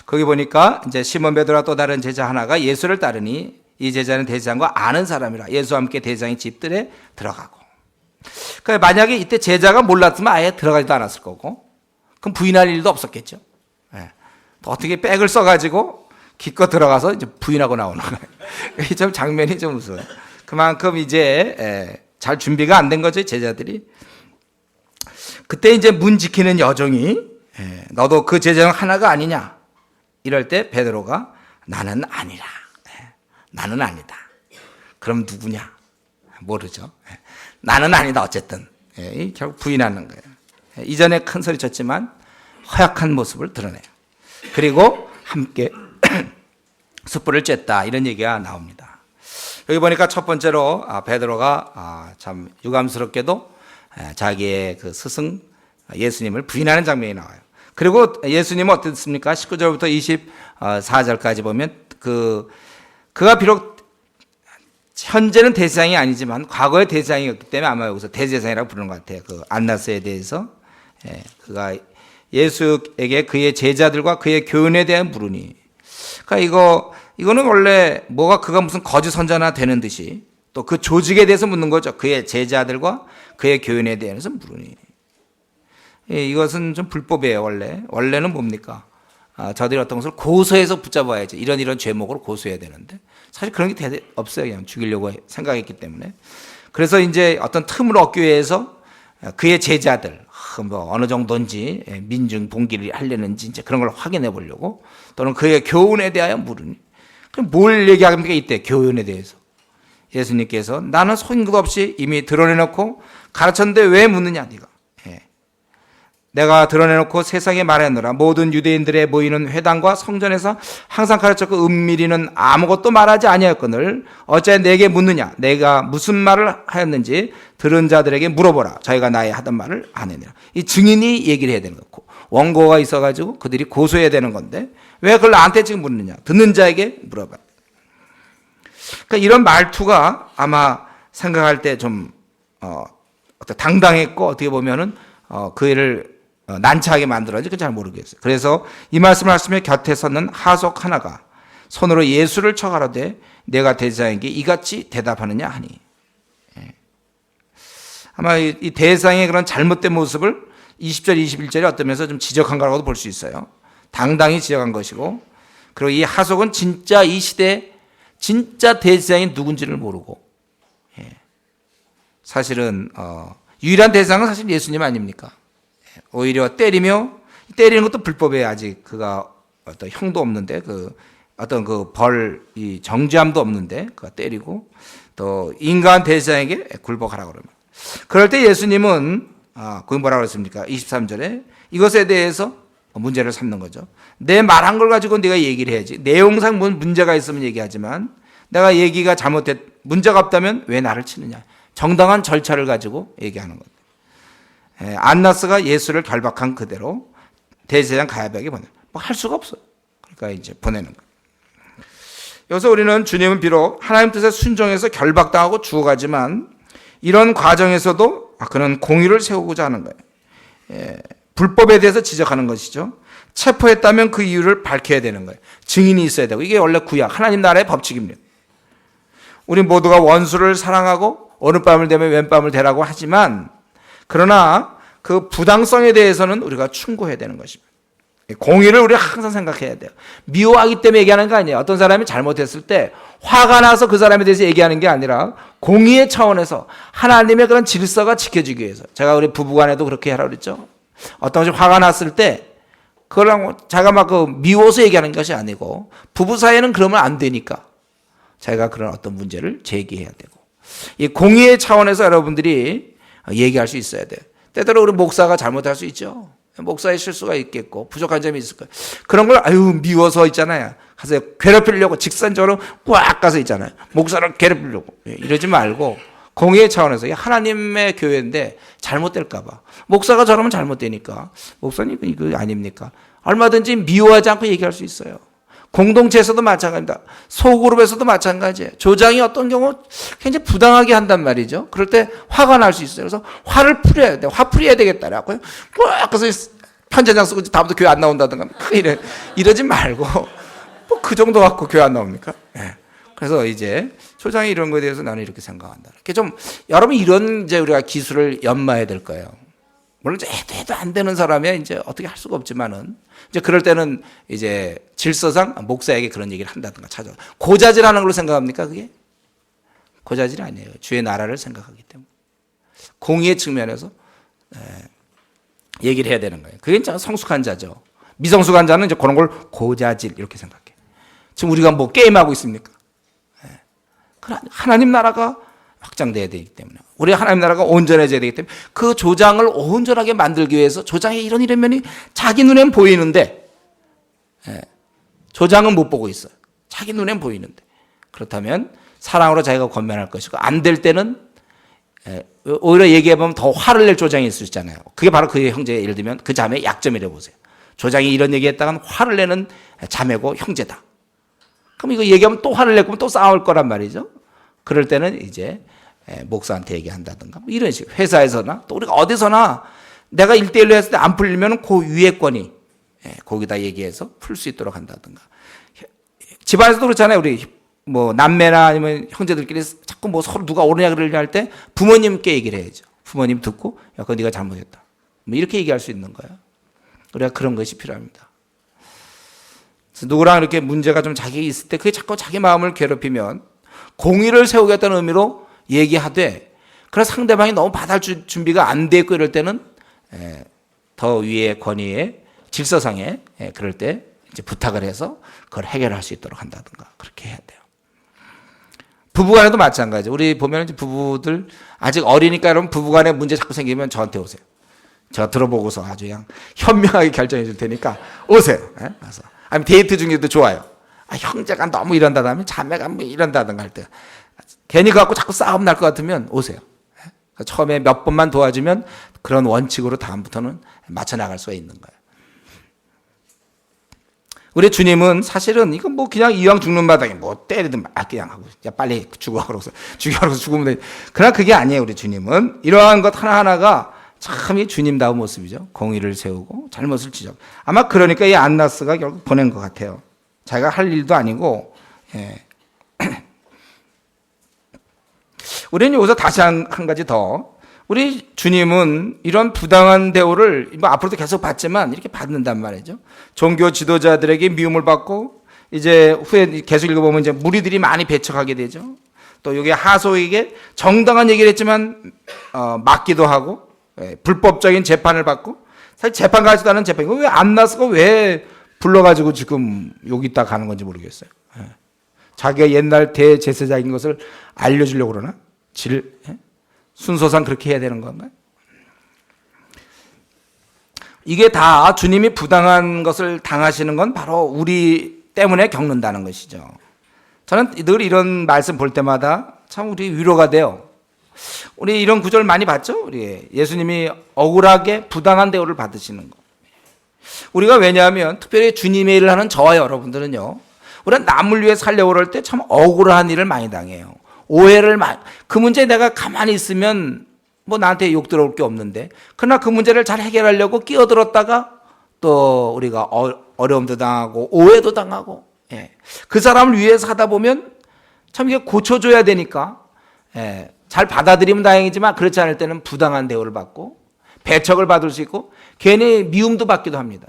거기 보니까 이제 시몬 베드로와 또 다른 제자 하나가 예수를 따르니 이 제자는 대제사장과 아는 사람이라 예수와 함께 대제사장의 집들에 들어가고. 그러니까 만약에 이때 제자가 몰랐으면 아예 들어가지도 않았을 거고, 그럼 부인할 일도 없었겠죠. 또 어떻게 백을 써가지고 기껏 들어가서 이제 부인하고 나오는 거예요. 좀 장면이 좀 무서워요. 그만큼 이제 잘 준비가 안 된 거죠, 제자들이. 그때 이제 문 지키는 여종이 너도 그 제자 중 하나가 아니냐? 이럴 때 베드로가 나는 아니라. 나는 아니다. 그럼 누구냐? 모르죠. 나는 아니다. 어쨌든 결국 부인하는 거예요. 이전에 큰 소리 쳤지만 허약한 모습을 드러내요. 그리고 함께 숯불을 쬐다, 이런 얘기가 나옵니다. 여기 보니까 첫 번째로 베드로가 참 유감스럽게도 자기의 그 스승 예수님을 부인하는 장면이 나와요. 그리고 예수님은 어땠습니까? 19절부터 24절까지 보면 그가 비록 현재는 대제사장이 아니지만 과거의 대제사장이었기 때문에 아마 여기서 대제사장이라고 부르는 것 같아요. 그 안나스에 대해서 그가 예수에게 그의 제자들과 그의 교훈에 대한 물으니, 그러니까 이거는 원래 그가 무슨 거짓 선자나 되는 듯이 또 그 조직에 대해서 묻는 거죠. 그의 제자들과 그의 교훈에 대해서 물으니. 이것은 좀 불법이에요. 원래는 뭡니까? 저들이 어떤 것을 고소해서 붙잡아야지, 이런 죄목으로 고소해야 되는데 사실 그런 게 없어요. 그냥 죽이려고 생각했기 때문에. 그래서 이제 어떤 틈을 얻기 위해서 그의 제자들 어느 정도인지 민중 봉기를 하려는지 이제 그런 걸 확인해 보려고, 또는 그의 교훈에 대하여 물으니. 그럼 뭘 얘기합니까? 이때 교훈에 대해서 예수님께서 나는 소인것 없이 이미 드러내놓고 가르쳤는데 왜 묻느냐 네가. 내가 드러내놓고 세상에 말하노라. 모든 유대인들의 모이는 회당과 성전에서 항상 가르쳤고 은밀히는 아무것도 말하지 아니하였거늘 어찌하여 내게 묻느냐. 내가 무슨 말을 하였는지 들은 자들에게 물어보라. 자기가 나의 하던 말을 안 했느라. 이 증인이 얘기를 해야 되는 거고, 원고가 있어가지고 그들이 고소해야 되는 건데 왜 그걸 나한테 지금 묻느냐. 듣는 자에게 물어봐. 그러니까 이런 말투가 아마 생각할 때 좀 당당했고, 어떻게 보면은 그 일을 난처하게 만들었는지 잘 모르겠어요. 그래서 이 말씀을 하시며 곁에 섰는 하속 하나가 손으로 예수를 쳐 가로되 내가 대제사장에게 이같이 대답하느냐 하니. 아마 이 대제사장의 그런 잘못된 모습을 20절, 21절에 어떤 면에서 좀 지적한 거라고도 볼 수 있어요. 당당히 지적한 것이고, 그리고 이 하속은 진짜 이 시대 진짜 대제사장이 누군지를 모르고, 사실은 유일한 대제사장은 사실 예수님 아닙니까? 오히려 때리는 것도 불법에 아직 그가 어떤 형도 없는데 어떤 이 정죄함도 없는데 그가 때리고 또 인간 대제사장에게 굴복하라고 그러면, 그럴 때 예수님은 거기 뭐라고 그랬습니까? 23절에 이것에 대해서 문제를 삼는 거죠. 내 말한 걸 가지고 네가 얘기를 해야지. 내용상 문제가 있으면 얘기하지만 내가 얘기가 문제가 없다면 왜 나를 치느냐. 정당한 절차를 가지고 얘기하는 거예요. 안나스가 예수를 결박한 그대로 대제사장 가야바에게 보내. 뭐 할 수가 없어요. 그러니까 이제 보내는 거예요. 여기서 우리는 주님은 비록 하나님 뜻에 순종해서 결박당하고 죽어가지만 이런 과정에서도 그는 공의를 세우고자 하는 거예요. 불법에 대해서 지적하는 것이죠. 체포했다면 그 이유를 밝혀야 되는 거예요. 증인이 있어야 되고, 이게 원래 구약 하나님 나라의 법칙입니다. 우리 모두가 원수를 사랑하고 어느 뺨을 대면 왼 뺨을 대라고 하지만, 그러나 그 부당성에 대해서는 우리가 충고해야 되는 것입니다. 공의를 우리가 항상 생각해야 돼요. 미워하기 때문에 얘기하는 거 아니에요. 어떤 사람이 잘못했을 때 화가 나서 그 사람에 대해서 얘기하는 게 아니라 공의의 차원에서 하나님의 그런 질서가 지켜지기 위해서. 제가 우리 부부간에도 그렇게 하라고 그랬죠. 어떤 것이 화가 났을 때 그걸 자기가 막 미워서 얘기하는 것이 아니고, 부부 사이에는 그러면 안 되니까 자기가 그런 어떤 문제를 제기해야 되고, 이 공의의 차원에서 여러분들이 얘기할 수 있어야 돼요. 때때로 우리 목사가 잘못할 수 있죠. 목사의 실수가 있겠고 부족한 점이 있을 거예요. 그런 걸 미워서 있잖아요. 가서 괴롭히려고 직선적으로 꽉 가서 있잖아요. 목사를 괴롭히려고. 이러지 말고 공의의 차원에서 하나님의 교회인데 잘못될까 봐. 목사가 저러면 잘못되니까. 목사님 이거 아닙니까? 얼마든지 미워하지 않고 얘기할 수 있어요. 공동체에서도 마찬가지입니다. 소그룹에서도 마찬가지예요. 조장이 어떤 경우 굉장히 부당하게 한단 말이죠. 그럴 때 화가 날 수 있어요. 그래서 화를 풀어야 돼. 화 풀어야 되겠다라고요. 꽉 가서 편지장 쓰고 다음부터 교회 안 나온다든가 이러지 말고, 뭐 그 정도 갖고 교회 안 나옵니까? 그래서 이제 조장이 이런 거에 대해서 나는 이렇게 생각한다. 이렇게 좀 여러분 이런 이제 우리가 기술을 연마해야 될 거예요. 물론 이제 해도 안 되는 사람이야 이제 어떻게 할 수가 없지만은, 이제 그럴 때는 이제 질서상 목사에게 그런 얘기를 한다든가 찾아. 고자질하는 걸로 생각합니까 그게? 고자질이 아니에요. 주의 나라를 생각하기 때문에 공의의 측면에서 얘기를 해야 되는 거예요. 그게 이제 성숙한 자죠. 미성숙한 자는 이제 그런 걸 고자질 이렇게 생각해. 지금 우리가 뭐 게임하고 있습니까? 하나님 나라가 확장돼야 되기 때문에, 우리 하나님 나라가 온전해져야 되기 때문에 그 조장을 온전하게 만들기 위해서 조장의 이런 면이 자기 눈엔 보이는데 조장은 못 보고 있어요. 자기 눈엔 보이는데. 그렇다면 사랑으로 자기가 권면할 것이고, 안 될 때는 오히려 얘기해보면 더 화를 낼 조장이 있을 수 있잖아요. 그게 바로 그 형제의, 예를 들면 그 자매의 약점이라고 보세요. 조장이 이런 얘기했다간 화를 내는 자매고 형제다. 그럼 이거 얘기하면 또 화를 내고 또 싸울 거란 말이죠. 그럴 때는 이제 목사한테 얘기한다든가 뭐 이런 식으로, 회사에서나 또 우리가 어디서나 내가 1대1로 했을 때 안 풀리면 그 위에 권이 거기다 얘기해서 풀 수 있도록 한다든가. 집안에서도 그렇잖아요. 우리 뭐 남매나 아니면 형제들끼리 자꾸 뭐 서로 누가 옳으냐 그러냐 할 때 부모님께 얘기를 해야죠. 부모님 듣고 야 그거 네가 잘못했다, 뭐 이렇게 얘기할 수 있는 거예요. 우리가 그런 것이 필요합니다. 그래서 누구랑 이렇게 문제가 좀 자기 있을 때 그게 자꾸 자기 마음을 괴롭히면 공의를 세우겠다는 의미로 얘기하되, 그래서 상대방이 너무 받아줄 준비가 안 돼 있고 이럴 때는 더 위의 권위의 질서상에 그럴 때 이제 부탁을 해서 그걸 해결할 수 있도록 한다든가 그렇게 해야 돼요. 부부간에도 마찬가지죠. 우리 보면 이제 부부들 아직 어리니까 여러분 부부간에 문제 자꾸 생기면 저한테 오세요. 제가 들어보고서 아주 그냥 현명하게 결정해 줄 테니까 오세요. 와서. 아니면 데이트 중에도 좋아요. 형제가 너무 이런다면 자매가 뭐 이런다든가 할 때 괜히 그거 갖고 자꾸 싸움 날 것 같으면 오세요. 처음에 몇 번만 도와주면 그런 원칙으로 다음부터는 맞춰 나갈 수가 있는 거예요. 우리 주님은 사실은 이건 뭐 그냥 이왕 죽는 마당에 뭐 때리든 말 그냥 하고 야 빨리 죽어가라고서 죽으면 돼. 그러나 그게 아니에요. 우리 주님은 이러한 것 하나하나가 참 이 주님다운 모습이죠. 공의를 세우고 잘못을 지적. 아마 그러니까 이 안나스가 결국 보낸 것 같아요. 자기가 할 일도 아니고. 예. 우리는 여기서 다시 한 가지 더, 우리 주님은 이런 부당한 대우를 뭐 앞으로도 계속 받지만 이렇게 받는단 말이죠. 종교 지도자들에게 미움을 받고, 이제 후에 계속 읽어보면 이제 무리들이 많이 배척하게 되죠. 또 여기 하소에게 정당한 얘기를 했지만 맞기도 하고, 불법적인 재판을 받고, 사실 재판 가지도 않은 재판이고 왜 안 나서고 왜 불러가지고 지금 여기 있다 가는 건지 모르겠어요. 자기가 옛날 대제사장인 것을 알려주려고 그러나? 순서상 그렇게 해야 되는 건가요? 이게 다 주님이 부당한 것을 당하시는 건 바로 우리 때문에 겪는다는 것이죠. 저는 늘 이런 말씀 볼 때마다 참 우리 위로가 돼요. 우리 이런 구절 많이 봤죠? 우리 예수님이 억울하게 부당한 대우를 받으시는 거. 우리가 왜냐하면 특별히 주님의 일을 하는 저와 여러분들은요, 우리가 남을 위해 살려고 그럴 때 참 억울한 일을 많이 당해요. 오해를 많이, 그 문제에 내가 가만히 있으면 뭐 나한테 욕 들어올 게 없는데, 그러나 그 문제를 잘 해결하려고 끼어들었다가 또 우리가 어려움도 당하고 오해도 당하고, 그 사람을 위해서 하다 보면 참 이게 고쳐줘야 되니까, 잘 받아들이면 다행이지만 그렇지 않을 때는 부당한 대우를 받고 배척을 받을 수 있고 괜히 미움도 받기도 합니다.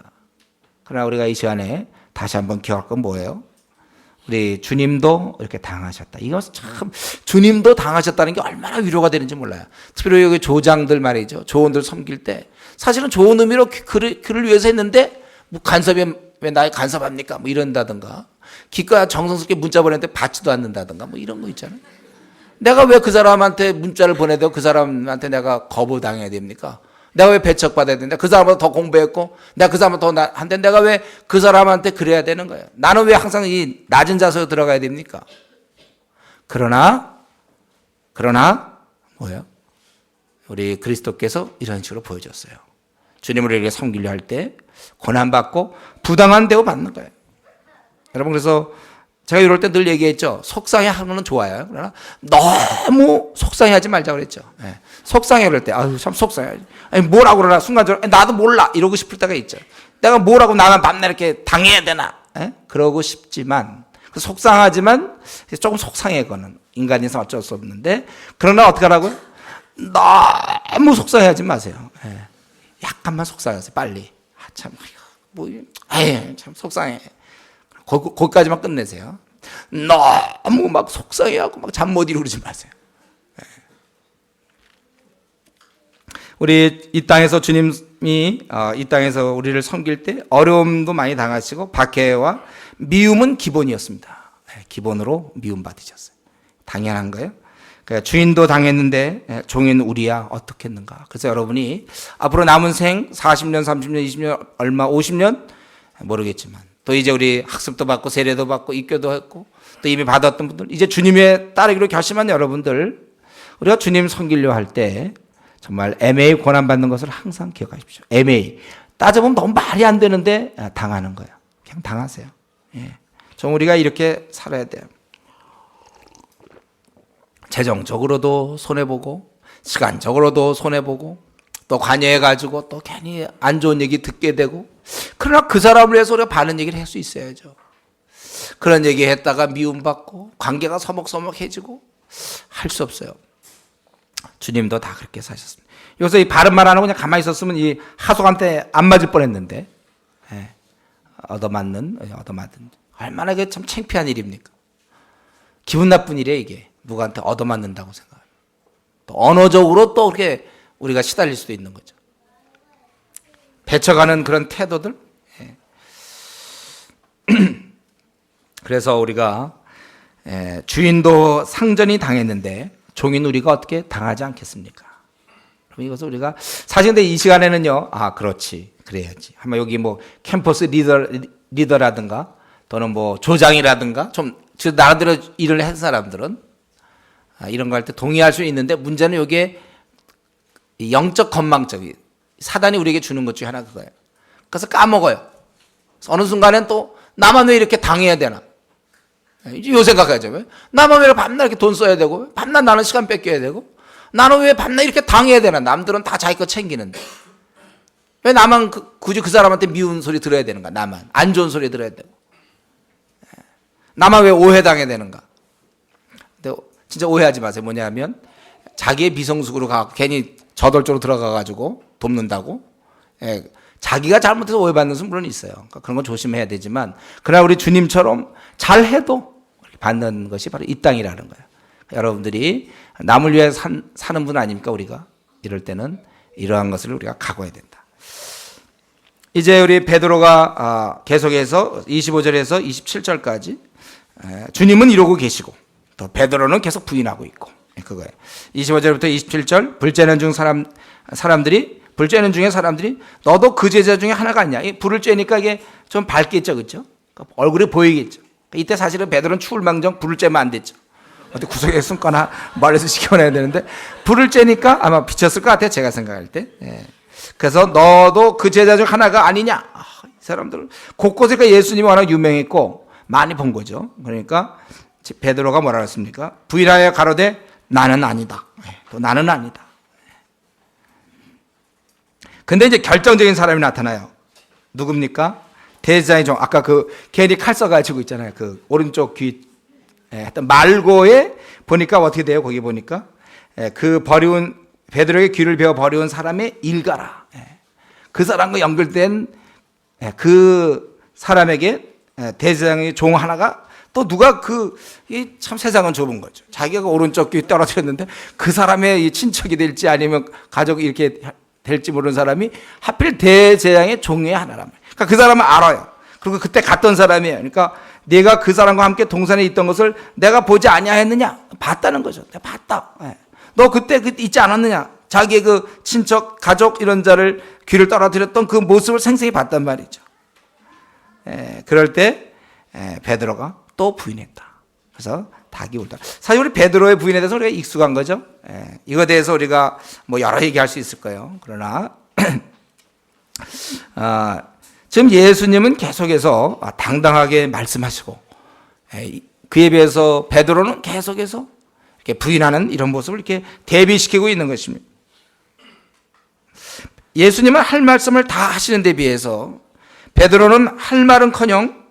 그러나 우리가 이 시간에 다시 한번 기억할 건 뭐예요? 우리 주님도 이렇게 당하셨다. 이거 참, 주님도 당하셨다는 게 얼마나 위로가 되는지 몰라요. 특별히 여기 조장들 말이죠. 조원들 섬길 때 사실은 좋은 의미로 그를 위해서 했는데 뭐 간섭이 왜 나에 간섭합니까? 뭐 이런다든가, 기껏 정성스럽게 문자 보냈는데 받지도 않는다든가 뭐 이런 거 있잖아요. 내가 왜 그 사람한테 문자를 보내야 되고 그 사람한테 내가 거부당해야 됩니까? 내가 왜 배척받아야 된다? 그 사람보다 더 공부했고 내가 그 사람보다 더 한데 내가 왜 그 사람한테 그래야 되는 거예요? 나는 왜 항상 이 낮은 자세로 들어가야 됩니까? 그러나 뭐예요? 우리 그리스도께서 이런 식으로 보여줬어요. 주님을 이렇게 섬기려 할 때 고난받고 부당한 대우 받는 거예요. 여러분, 그래서 제가 이럴 때 늘 얘기했죠. 속상해하는 건 좋아요. 그러나 너무 속상해하지 말자 그랬죠. 속상해 그럴 때 아유 참 속상해. 아니, 뭐라고 그러나 순간적으로 나도 몰라 이러고 싶을 때가 있죠. 내가 뭐라고 나만 밤낮 이렇게 당해야 되나? 그러고 싶지만, 속상하지만 조금 속상해거는 인간인서 어쩔 수 없는데, 그러나 어떻게 하라고요? 너무 속상해하지 마세요. 약간만 속상하세요. 빨리. 참 속상해. 거기까지만 끝내세요. 너무 막 속상해하고 막 잠 못 이루지 마세요. 우리 이 땅에서 주님이 이 땅에서 우리를 섬길 때 어려움도 많이 당하시고 박해와 미움은 기본이었습니다. 기본으로 미움 받으셨어요. 당연한 거예요. 그러니까 주인도 당했는데 종인 우리야 어떻겠는가. 그래서 여러분이 앞으로 남은 생 40년, 30년, 20년, 얼마 50년 모르겠지만, 또 이제 우리 학습도 받고 세례도 받고 입교도 했고 또 이미 받았던 분들, 이제 주님의 따르기로 결심한 여러분들, 우리가 주님 섬기려 할 때 정말 MA 고난받는 것을 항상 기억하십시오. MA 따져보면 너무 말이 안 되는데 당하는 거예요. 그냥 당하세요. 좀 우리가 이렇게 살아야 돼요. 재정적으로도 손해보고 시간적으로도 손해보고 또 관여해가지고 또 괜히 안 좋은 얘기 듣게 되고, 그러나 그 사람을 위해서 우리가 바른 얘기를 할 수 있어야죠. 그런 얘기 했다가 미움받고 관계가 서먹서먹해지고 할 수 없어요. 주님도 다 그렇게 사셨습니다. 여기서 이 바른 말 안 하고 그냥 가만히 있었으면 이 하속한테 안 맞을 뻔했는데, 얻어맞는 얼마나 이게 참 창피한 일입니까? 기분 나쁜 일이에요 이게. 누구한테 얻어맞는다고 생각하면 또 언어적으로 또 그렇게 우리가 시달릴 수도 있는 거죠. 배쳐가는 그런 태도들. 그래서 우리가 주인도 상전이 당했는데 종인 우리가 어떻게 당하지 않겠습니까? 이것을 우리가 사실 근데 이 시간에는요, 그렇지, 그래야지. 아마 여기 뭐 캠퍼스 리더라든가 또는 뭐 조장이라든가 좀 나름대로 일을 한 사람들은 이런 거 할 때 동의할 수 있는데, 문제는 여기에 영적 건망적이 사단이 우리에게 주는 것 중에 하나 그거예요. 그래서 까먹어요. 어느 순간엔 또 나만 왜 이렇게 당해야 되나? 이제 요 생각하죠. 왜? 나만 왜 밤낮 이렇게 돈 써야 되고, 밤낮 나는 시간 뺏겨야 되고, 나는 왜 밤낮 이렇게 당해야 되나? 남들은 다 자기 거 챙기는데 왜 나만 굳이 그 사람한테 미운 소리 들어야 되는가? 나만 안 좋은 소리 들어야 되고. 나만 왜 오해당해야 되는가? 근데 진짜 오해하지 마세요. 뭐냐면 자기의 비성숙으로 가 괜히 저돌적으로 들어가가지고 돕는다고. 예, 자기가 잘못해서 오해받는 수는 물론 있어요. 그러니까 그런 건 조심해야 되지만, 그러나 우리 주님처럼 잘해도 받는 것이 바로 이 땅이라는 거예요. 여러분들이 남을 위해 사는 분 아닙니까? 우리가 이럴 때는 이러한 것을 우리가 각오해야 된다. 이제 우리 베드로가 계속해서 25절에서 27절까지 주님은 이러고 계시고 또 베드로는 계속 부인하고 있고, 그거예요. 25절부터 27절, 불쬐는 중에 사람들이 너도 그 제자 중에 하나가 아니냐. 불을 쬐니까 이게 좀 밝겠죠, 그렇죠? 얼굴이 보이겠죠. 이때 사실은 베드로는 추울망정 불을 쬐면 안 됐죠. 어디 구석에 숨거나 멀리서 지켜내야 되는데 불을 쬐니까 아마 비쳤을 것 같아요, 제가 생각할 때. 그래서 너도 그 제자 중 하나가 아니냐. 이 사람들 곳곳에 예수님이 워낙 유명했고 많이 본 거죠. 그러니까 베드로가 뭐라 했습니까? 부인하여 가로되 나는 아니다. 또 나는 아니다. 근데 이제 결정적인 사람이 나타나요. 누굽니까? 대제사장의 종. 아까 그 괜히 칼 써가지고 있잖아요. 그 오른쪽 귀 하여튼 말고에 보니까 어떻게 돼요? 거기 보니까 그 버리운 베드로의 귀를 베어 버리운 사람의 일가라. 그 사람과 연결된 그 사람에게 대제사장의 종 하나가 또 누가 참 세상은 좁은 거죠. 자기가 오른쪽 귀 떨어뜨렸는데 그 사람의 친척이 될지 아니면 가족이 이렇게 될지 모르는 사람이 하필 대제사장의 종의 하나란 말이에요. 그러니까 그 사람은 알아요. 그리고 그때 갔던 사람이에요. 그러니까 내가 그 사람과 함께 동산에 있던 것을 내가 보지 아니하였느냐? 봤다는 거죠. 내가 봤다. 너 그때 있지 않았느냐? 자기의 그 친척, 가족 이런 자를 귀를 떨어뜨렸던 그 모습을 생생히 봤단 말이죠. 그럴 때 베드로가 또 부인했다. 그래서 닭이 울다. 사실 우리 베드로의 부인에 대해서 우리가 익숙한 거죠. 이거에 대해서 우리가 뭐 여러 얘기할 수 있을 거예요. 그러나 지금 예수님은 계속해서 당당하게 말씀하시고 그에 비해서 베드로는 계속해서 이렇게 부인하는 이런 모습을 이렇게 대비시키고 있는 것입니다. 예수님은 할 말씀을 다 하시는 데 비해서 베드로는 할 말은커녕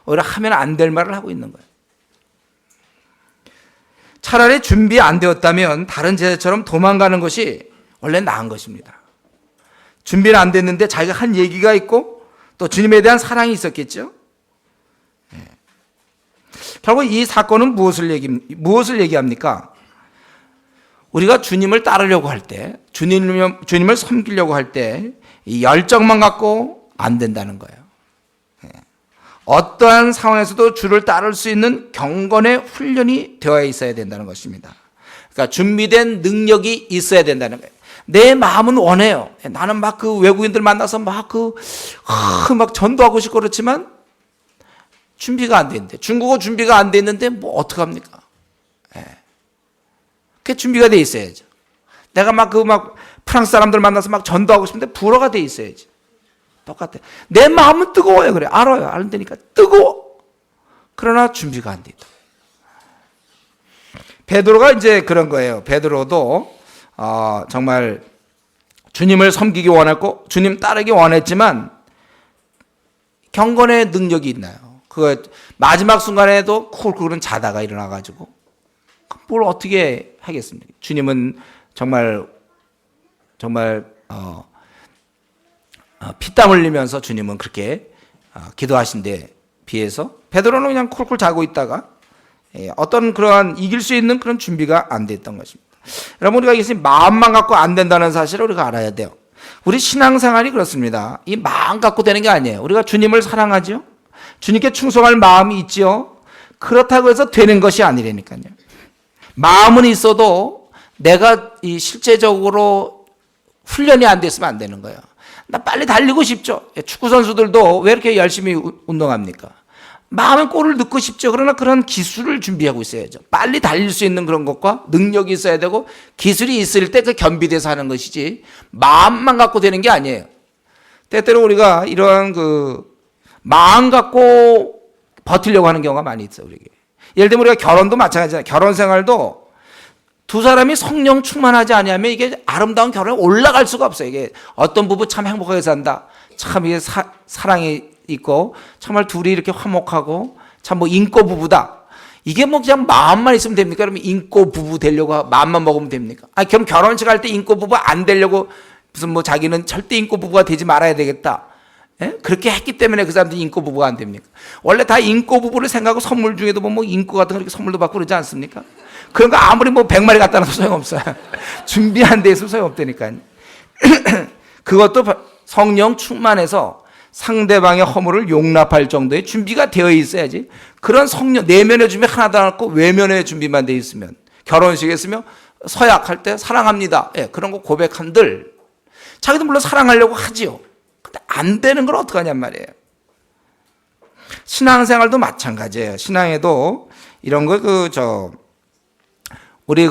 오히려 하면 안 될 말을 하고 있는 거예요. 차라리 준비 안 되었다면 다른 제자처럼 도망가는 것이 원래 나은 것입니다. 준비는 안 됐는데 자기가 한 얘기가 있고 또 주님에 대한 사랑이 있었겠죠. 결국 이 사건은 무엇을 얘기합니까? 우리가 주님을 따르려고 할 때, 주님을 섬기려고 할 때 이 열정만 갖고 안 된다는 거예요. 어떠한 상황에서도 주를 따를 수 있는 경건의 훈련이 되어 있어야 된다는 것입니다. 그러니까 준비된 능력이 있어야 된다는 거예요. 내 마음은 원해요. 나는 막 그 외국인들 만나서 막 전도하고 싶고 그렇지만 준비가 안 됐는데, 중국어 준비가 안 됐는데 뭐 어떡합니까? 그게 준비가 돼 있어야죠. 내가 프랑스 사람들 만나서 막 전도하고 싶은데 불어가 돼 있어야지. 똑같아. 내 마음은 뜨거워요. 그래. 알아요. 아는데니까 뜨거워. 그러나 준비가 안 돼 있다. 베드로가 이제 그런 거예요. 베드로도 정말 주님을 섬기기 원했고 주님 따르기 원했지만 경건의 능력이 있나요? 그 마지막 순간에도 쿨쿨은 자다가 일어나가지고 뭘 어떻게 하겠습니까? 주님은 정말 피땀 흘리면서 주님은 그렇게 기도하신 데 비해서 베드로는 그냥 쿨쿨 자고 있다가 어떤 그러한 이길 수 있는 그런 준비가 안 됐던 것입니다. 여러분, 우리가 이것이 마음만 갖고 안 된다는 사실을 우리가 알아야 돼요. 우리 신앙생활이 그렇습니다. 이 마음 갖고 되는 게 아니에요. 우리가 주님을 사랑하죠. 주님께 충성할 마음이 있지요. 그렇다고 해서 되는 것이 아니라니까요. 마음은 있어도 내가 이 실제적으로 훈련이 안 됐으면 안 되는 거예요. 나 빨리 달리고 싶죠. 축구 선수들도 왜 이렇게 열심히 운동합니까? 마음의 골을 넣고 싶죠. 그러나 그런 기술을 준비하고 있어야죠. 빨리 달릴 수 있는 그런 것과 능력이 있어야 되고 기술이 있을 때 그 겸비돼서 하는 것이지 마음만 갖고 되는 게 아니에요. 때때로 우리가 이러한 마음 갖고 버티려고 하는 경우가 많이 있어요. 우리에게. 예를 들면 우리가 결혼도 마찬가지잖아요. 결혼 생활도 두 사람이 성령 충만하지 않으면 이게 아름다운 결혼에 올라갈 수가 없어요. 이게 어떤 부부 참 행복하게 산다. 참 이게 사랑이 있고 정말 둘이 이렇게 화목하고 참 뭐 인고 부부다. 이게 뭐 그냥 마음만 있으면 됩니까? 그러면 인고 부부 되려고 마음만 먹으면 됩니까? 그럼 결혼식 할 때 인고 부부 안 되려고 무슨 뭐 자기는 절대 인고 부부가 되지 말아야 되겠다. 예? 그렇게 했기 때문에 그 사람들이 인고 부부가 안 됩니까? 원래 다 인고 부부를 생각하고 선물 중에도 뭐 인고 같은 거 이렇게 선물도 받고 그러지 않습니까? 그런 거 아무리 뭐 100마리 갖다 놔도 소용없어요. 준비 안 돼 있으면 소용없다니까요. 그것도 성령 충만해서 상대방의 허물을 용납할 정도의 준비가 되어 있어야지. 그런 성령, 내면의 준비 하나도 안 없고 외면의 준비만 돼 있으면, 결혼식에 있으면 서약할 때 사랑합니다. 예, 그런 거 고백한들 자기도 물론 사랑하려고 하지요. 근데 안 되는 걸 어떡하냔 말이에요. 신앙생활도 마찬가지예요. 신앙에도 이런 거 우리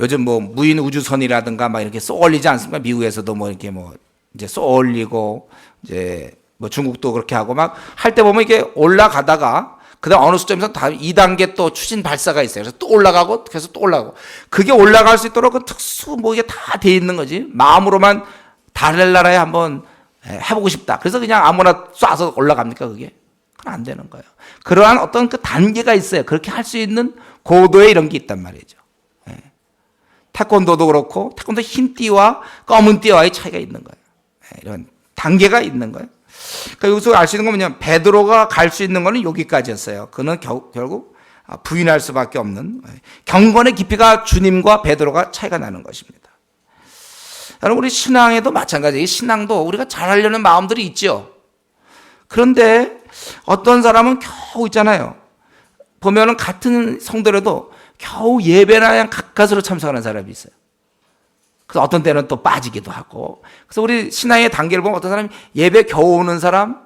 요즘 뭐 무인 우주선이라든가 막 이렇게 쏘올리지 않습니까? 미국에서도 뭐 이렇게 뭐 이제 쏘올리고 이제 뭐 중국도 그렇게 하고 막 할 때 보면 이게 올라가다가 그다음 어느 수점에서 다 2단계 또 추진 발사가 있어요. 그래서 또 올라가고 계속 또 올라가고, 그게 올라갈 수 있도록 그 특수 뭐 이게 다 돼 있는 거지. 마음으로만 다른 나라에 한번 해보고 싶다. 그래서 그냥 아무나 쏴서 올라갑니까? 그게? 그건 안 되는 거예요. 그러한 어떤 그 단계가 있어요. 그렇게 할 수 있는 고도의 이런 게 있단 말이죠. 태권도도 그렇고, 태권도 흰 띠와 검은 띠와의 차이가 있는 거예요. 이런 단계가 있는 거예요. 그러니까 여기서 알 수 있는 건 뭐냐면, 베드로가 갈 수 있는 거는 여기까지였어요. 그는 결국 부인할 수밖에 없는, 경건의 깊이가 주님과 베드로가 차이가 나는 것입니다. 여러분, 우리 신앙에도 마찬가지예요. 신앙도 우리가 잘하려는 마음들이 있죠. 그런데 어떤 사람은 겨우 있잖아요. 보면은 같은 성도라도 겨우 예배나 그냥 가까스로 참석하는 사람이 있어요. 그래서 어떤 때는 또 빠지기도 하고. 그래서 우리 신앙의 단계를 보면 어떤 사람이 예배 겨우 오는 사람,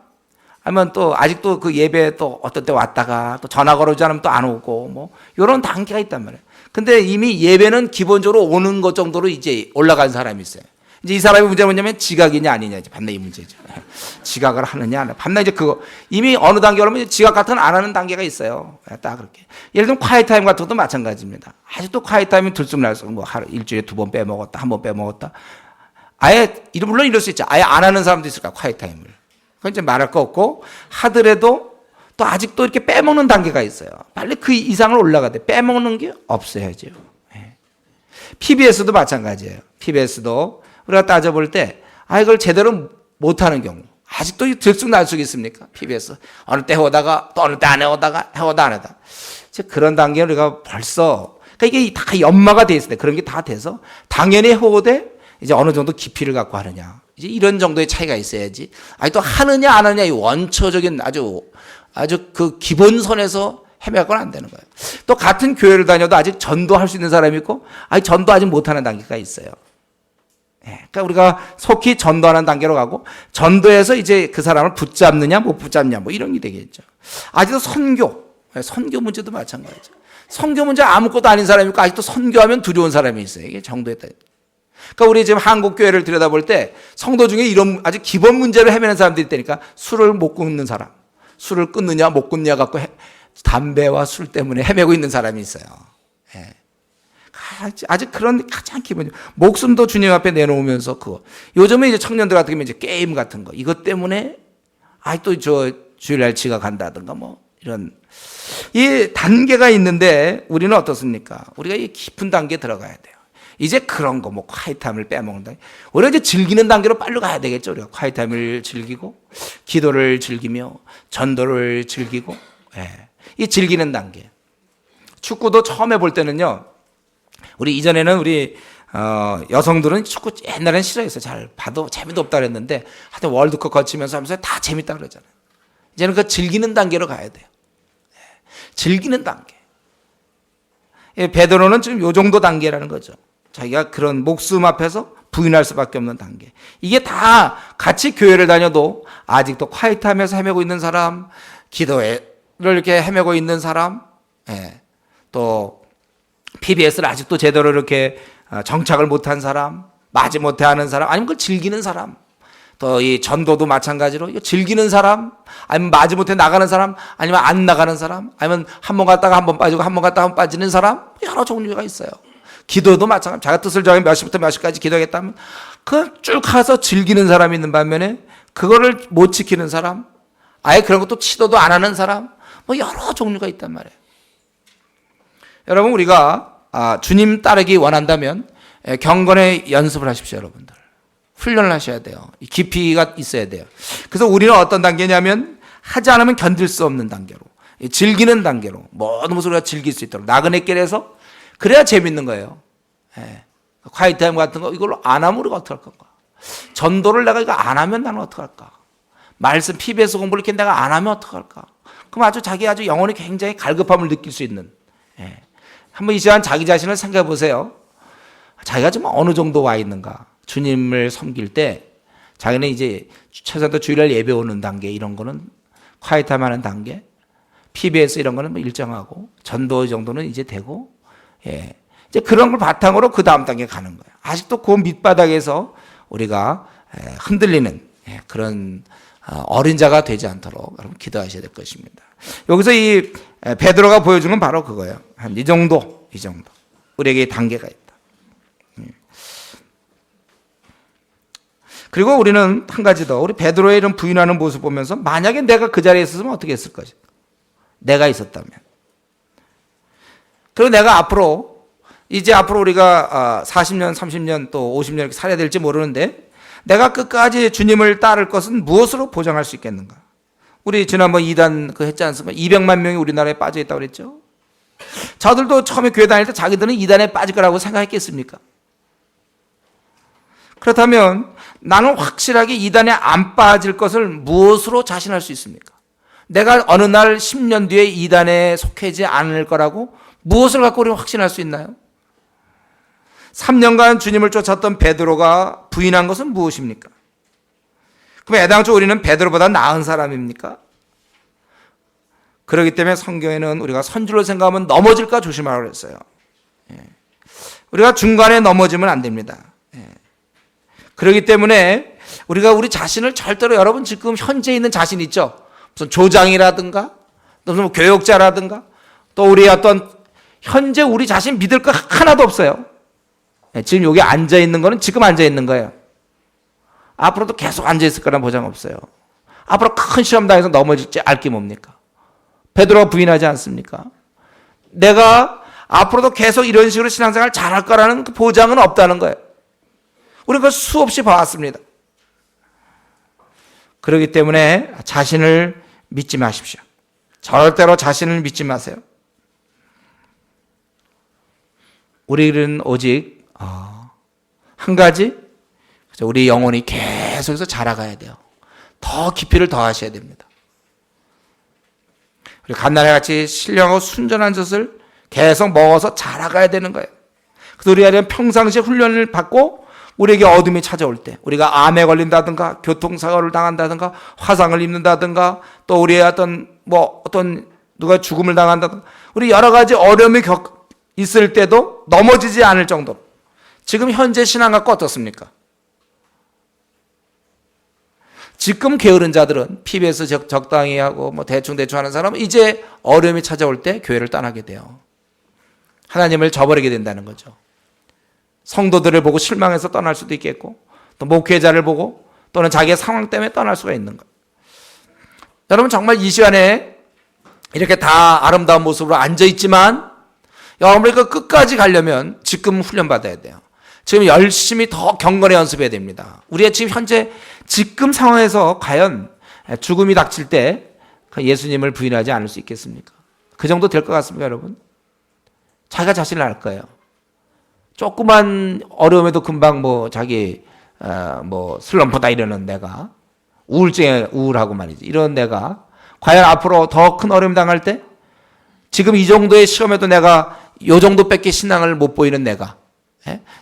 아니면 또 아직도 그 예배 또 어떤 때 왔다가 또 전화 걸어오지 않으면 또 안 오고, 뭐 이런 단계가 있단 말이에요. 근데 이미 예배는 기본적으로 오는 것 정도로 이제 올라간 사람이 있어요. 이제 이 사람의 문제는 뭐냐면 지각이냐 아니냐, 이제 밤낮 이 문제죠. 지각을 하느냐 안 하느냐. 밤낮 이제 그거 이미 어느 단계 오면 지각 같은 건 안 하는 단계가 있어요. 딱 그렇게. 예를 들면 콰이트 타임 같은 것도 마찬가지입니다. 아직도 콰이트 타임이 들쑥날쑥 뭐 일주일에 2번 빼먹었다, 1번 빼먹었다. 아예 물론 이럴 수 있죠. 아예 안 하는 사람도 있을까, 콰이트 타임을. 그건 이제 말할 거 없고, 하더라도 또 아직도 이렇게 빼먹는 단계가 있어요. 빨리 그 이상을 올라가야 돼. 빼먹는 게 없어야죠. PBS도 마찬가지예요. PBS도 우리가 따져볼 때, 이걸 제대로 못하는 경우, 아직도 들쑥날쑥 있습니까? PBS. 어느 때 해오다가, 또 어느 때 안 해오다가, 해오다 안 하다. 그런 단계를 우리가 벌써, 그러니까 이게 다 연마가 돼 있을 때, 그런 게 다 돼서, 당연히 해오되, 이제 어느 정도 깊이를 갖고 하느냐. 이제 이런 정도의 차이가 있어야지. 또 하느냐, 안 하느냐, 이 원초적인 아주 그 기본선에서 헤매고는 안 되는 거예요. 또 같은 교회를 다녀도 아직 전도할 수 있는 사람이 있고, 전도 아직 못하는 단계가 있어요. 그러니까 우리가 속히 전도하는 단계로 가고, 전도해서 이제 그 사람을 붙잡느냐 못 붙잡느냐 뭐 이런 게 되겠죠. 아직도 선교 문제도 마찬가지죠. 선교 문제 아무것도 아닌 사람이 있고, 아직도 선교하면 두려운 사람이 있어요. 이게 정도에 따라. 그러니까 우리 지금 한국 교회를 들여다볼 때 성도 중에 이런 아주 기본 문제를 헤매는 사람들이 있다니까. 술을 못 끊는 사람, 술을 끊느냐 못 끊느냐 갖고 담배와 술 때문에 헤매고 있는 사람이 있어요. 아직 그런 가장 기본, 목숨도 주님 앞에 내놓으면서 그거. 요즘에 이제 청년들 같은 경우는 이제 게임 같은 거, 이것 때문에 또 주일날 지각한다든가 뭐 이런 이 단계가 있는데, 우리는 어떻습니까? 우리가 이 깊은 단계에 들어가야 돼요. 이제 그런 거, 뭐 콰이타임을 빼먹는다. 우리가 이제 즐기는 단계로 빨리 가야 되겠죠. 우리가 콰이타임을 즐기고, 기도를 즐기며, 전도를 즐기고, 이 즐기는 단계. 축구도 처음 해볼 때는요, 우리 이전에는 우리 여성들은 축구 옛날엔 싫어했어요. 잘 봐도 재미도 없다 그랬는데, 하여튼 월드컵 거치면서 하면서 다 재밌다 그러잖아요. 이제는 그 즐기는 단계로 가야 돼요. 즐기는 단계. 베드로는 지금 요 정도 단계라는 거죠. 자기가 그런 목숨 앞에서 부인할 수밖에 없는 단계. 이게 다 같이 교회를 다녀도 아직도 콰이트하면서 헤매고 있는 사람, 기도를 이렇게 헤매고 있는 사람, 또 PBS를 아직도 제대로 이렇게 정착을 못한 사람, 마지못해 하는 사람, 아니면 그걸 즐기는 사람, 또 이 전도도 마찬가지로 이거 즐기는 사람, 아니면 마지못해 나가는 사람, 아니면 안 나가는 사람, 아니면 한 번 갔다가 한 번 빠지고 한 번 갔다가 한 번 빠지는 사람, 여러 종류가 있어요. 기도도 마찬가지. 자가 뜻을 정해 몇 시부터 몇 시까지 기도하겠다면 그걸 쭉 가서 즐기는 사람이 있는 반면에, 그거를 못 지키는 사람, 아예 그런 것도 시도도 안 하는 사람, 여러 종류가 있단 말이에요. 여러분, 우리가 주님 따르기 원한다면 경건의 연습을 하십시오, 여러분들. 훈련을 하셔야 돼요. 깊이가 있어야 돼요. 그래서 우리는 어떤 단계냐면 하지 않으면 견딜 수 없는 단계로, 즐기는 단계로, 모든 것을 우리가 즐길 수 있도록 나그네길에서, 그래야 재밌는 거예요. 콰이트타임 같은 거 이걸로 안 하면 우리가 어떡할 건가? 전도를 내가 이거 안 하면 나는 어떡할까? 말씀 PBS 공부를 이렇게 내가 안 하면 어떡할까? 그럼 아주 영혼이 굉장히 갈급함을 느낄 수 있는, 한번 이 시간 자기 자신을 생각해 보세요. 자기가 지금 어느 정도 와 있는가? 주님을 섬길 때 자기는 이제 최소한 주일날 예배 오는 단계, 이런 거는 콰이트타임 하는 단계, PBS 이런 거는 뭐 일정하고, 전도 정도는 이제 되고, 이제 그런 걸 바탕으로 그 다음 단계 가는 거예요. 아직도 그 밑바닥에서 우리가 흔들리는 그런 어린 자가 되지 않도록 여러분 기도하셔야 될 것입니다. 여기서 이 베드로가 보여준 건 바로 그거예요. 한 이 정도. 우리에게 단계가 있다. 그리고 우리는 한 가지 더, 우리 베드로의 이런 부인하는 모습 보면서 만약에 내가 그 자리에 있었으면 어떻게 했을 것인가? 내가 있었다면. 그리고 내가 앞으로 우리가 40년, 30년 또 50년 이렇게 살아야 될지 모르는데, 내가 끝까지 주님을 따를 것은 무엇으로 보장할 수 있겠는가? 우리 지난번 2단 했지 않습니까? 200만 명이 우리나라에 빠져 있다고 그랬죠? 저들도 처음에 교회 다닐 때 자기들은 2단에 빠질 거라고 생각했겠습니까? 그렇다면 나는 확실하게 2단에 안 빠질 것을 무엇으로 자신할 수 있습니까? 내가 어느 날 10년 뒤에 2단에 속하지 않을 거라고 무엇을 갖고 우리는 확신할 수 있나요? 3년간 주님을 쫓았던 베드로가 부인한 것은 무엇입니까? 그럼 애당초 우리는 베드로보다 나은 사람입니까? 그렇기 때문에 성경에는 우리가 선줄로 생각하면 넘어질까 조심하라고 했어요. 우리가 중간에 넘어지면 안 됩니다. 그렇기 때문에 우리가 우리 자신을 절대로, 여러분 지금 현재 있는 자신 있죠? 무슨 조장이라든가, 또 무슨 교육자라든가, 또 우리 어떤 현재 우리 자신 믿을 거 하나도 없어요. 지금 여기 앉아 있는 거는 지금 앉아 있는 거예요. 앞으로도 계속 앉아 있을 거란 보장 없어요. 앞으로 큰 시험 당해서 넘어질지 알 게 뭡니까? 베드로가 부인하지 않습니까? 내가 앞으로도 계속 이런 식으로 신앙생활 잘할 거라는 그 보장은 없다는 거예요. 우리는 그걸 수없이 봐왔습니다. 그렇기 때문에 자신을 믿지 마십시오. 절대로 자신을 믿지 마세요. 우리는 오직 한 가지, 우리 영혼이 계속해서 자라가야 돼요. 더 깊이를 더하셔야 됩니다. 우리 갓난애 같이 신령하고 순전한 젖을 계속 먹어서 자라가야 되는 거예요. 그래서 우리가 평상시에 훈련을 받고, 우리에게 어둠이 찾아올 때, 우리가 암에 걸린다든가, 교통사고를 당한다든가, 화상을 입는다든가, 또 우리의 어떤 누가 죽음을 당한다든가, 우리 여러 가지 어려움이 있을 때도 넘어지지 않을 정도로. 지금 현재 신앙 갖고 어떻습니까? 지금 게으른 자들은 PBS 적당히 하고 대충 하는 사람은 이제 어려움이 찾아올 때 교회를 떠나게 돼요. 하나님을 저버리게 된다는 거죠. 성도들을 보고 실망해서 떠날 수도 있겠고, 또 목회자를 보고, 또는 자기의 상황 때문에 떠날 수가 있는 거예요. 여러분, 정말 이 시간에 이렇게 다 아름다운 모습으로 앉아있지만, 여러분이 그 끝까지 가려면 지금 훈련받아야 돼요. 지금 열심히 더 경건에 연습해야 됩니다. 우리가 지금 현재 지금 상황에서 과연 죽음이 닥칠 때 예수님을 부인하지 않을 수 있겠습니까? 그 정도 될 것 같습니까, 여러분? 자기가 자신을 알 거예요. 조그만 어려움에도 금방 자기 슬럼프다 이러는 내가, 우울증에 우울하고 말이지, 이런 내가 과연 앞으로 더 큰 어려움 당할 때, 지금 이 정도의 시험에도 내가 요 정도밖에 신앙을 못 보이는 내가,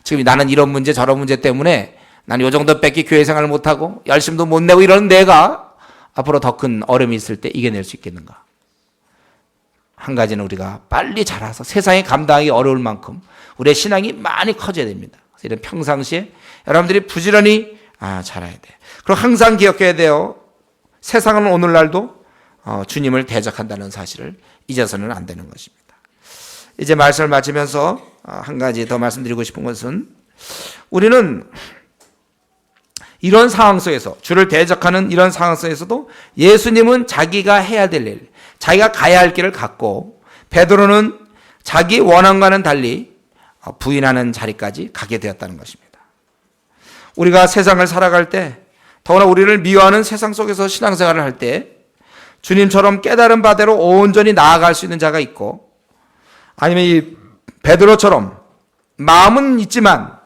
지금 나는 이런 문제 저런 문제 때문에 난 요 정도밖에 교회 생활을 못하고 열심도 못 내고 이러는 내가 앞으로 더 큰 어려움이 있을 때 이겨낼 수 있겠는가? 한 가지는 우리가 빨리 자라서 세상에 감당하기 어려울 만큼 우리의 신앙이 많이 커져야 됩니다. 그래서 이런 평상시에 여러분들이 부지런히 자라야 돼요. 그리고 항상 기억해야 돼요. 세상은 오늘날도 주님을 대적한다는 사실을 잊어서는 안 되는 것입니다. 이제 말씀을 마치면서 한 가지 더 말씀드리고 싶은 것은, 우리는 이런 상황 속에서, 주를 대적하는 이런 상황 속에서도 예수님은 자기가 해야 될 일, 자기가 가야 할 길을 갔고, 베드로는 자기 원함과는 달리 부인하는 자리까지 가게 되었다는 것입니다. 우리가 세상을 살아갈 때, 더구나 우리를 미워하는 세상 속에서 신앙생활을 할 때 주님처럼 깨달은 바대로 온전히 나아갈 수 있는 자가 있고, 아니면 이 베드로처럼 마음은 있지만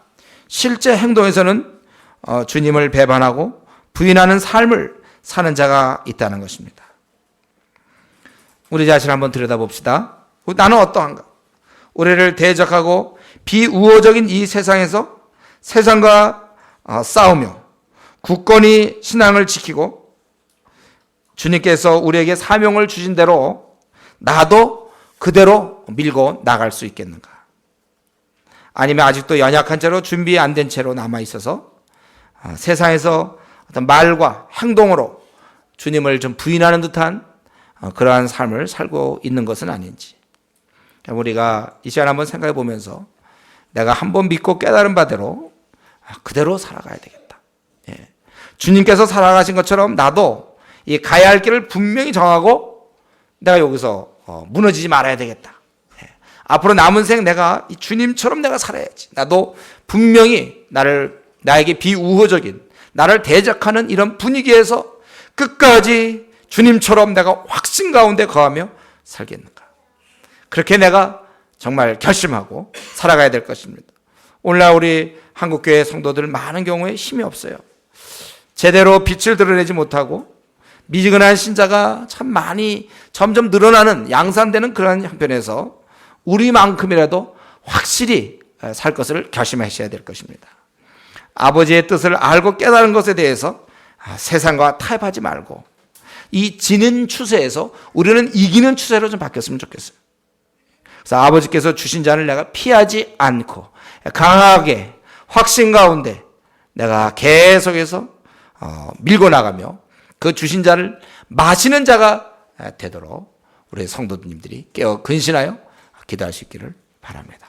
실제 행동에서는 주님을 배반하고 부인하는 삶을 사는 자가 있다는 것입니다. 우리 자신을 한번 들여다봅시다. 나는 어떠한가? 우리를 대적하고 비우호적인 이 세상에서 세상과 싸우며 굳건히 신앙을 지키고 주님께서 우리에게 사명을 주신 대로 나도 그대로 밀고 나갈 수 있겠는가? 아니면 아직도 연약한 채로 준비 안 된 채로 남아있어서 세상에서 어떤 말과 행동으로 주님을 좀 부인하는 듯한 그러한 삶을 살고 있는 것은 아닌지, 우리가 이 시간 한번 생각해 보면서 내가 한번 믿고 깨달은 바대로 그대로 살아가야 되겠다. 주님께서 살아가신 것처럼 나도 이 가야 할 길을 분명히 정하고 내가 여기서 무너지지 말아야 되겠다. 앞으로 남은 생 내가 이 주님처럼 내가 살아야지. 나도 분명히 나에게 비우호적인, 나를 대적하는 이런 분위기에서 끝까지 주님처럼 내가 확신 가운데 거하며 살겠는가. 그렇게 내가 정말 결심하고 살아가야 될 것입니다. 오늘날 우리 한국교회 성도들 많은 경우에 힘이 없어요. 제대로 빛을 드러내지 못하고 미지근한 신자가 참 많이 점점 늘어나는, 양산되는 그런 형편에서 우리만큼이라도 확실히 살 것을 결심하셔야 될 것입니다. 아버지의 뜻을 알고 깨달은 것에 대해서 세상과 타협하지 말고 이 지는 추세에서 우리는 이기는 추세로 좀 바뀌었으면 좋겠어요. 그래서 아버지께서 주신 잔을 내가 피하지 않고 강하게 확신 가운데 내가 계속해서 밀고 나가며 그 주신 잔을 마시는 자가 되도록 우리 성도님들이 깨어 근신하여 기도할 수 있기를 바랍니다.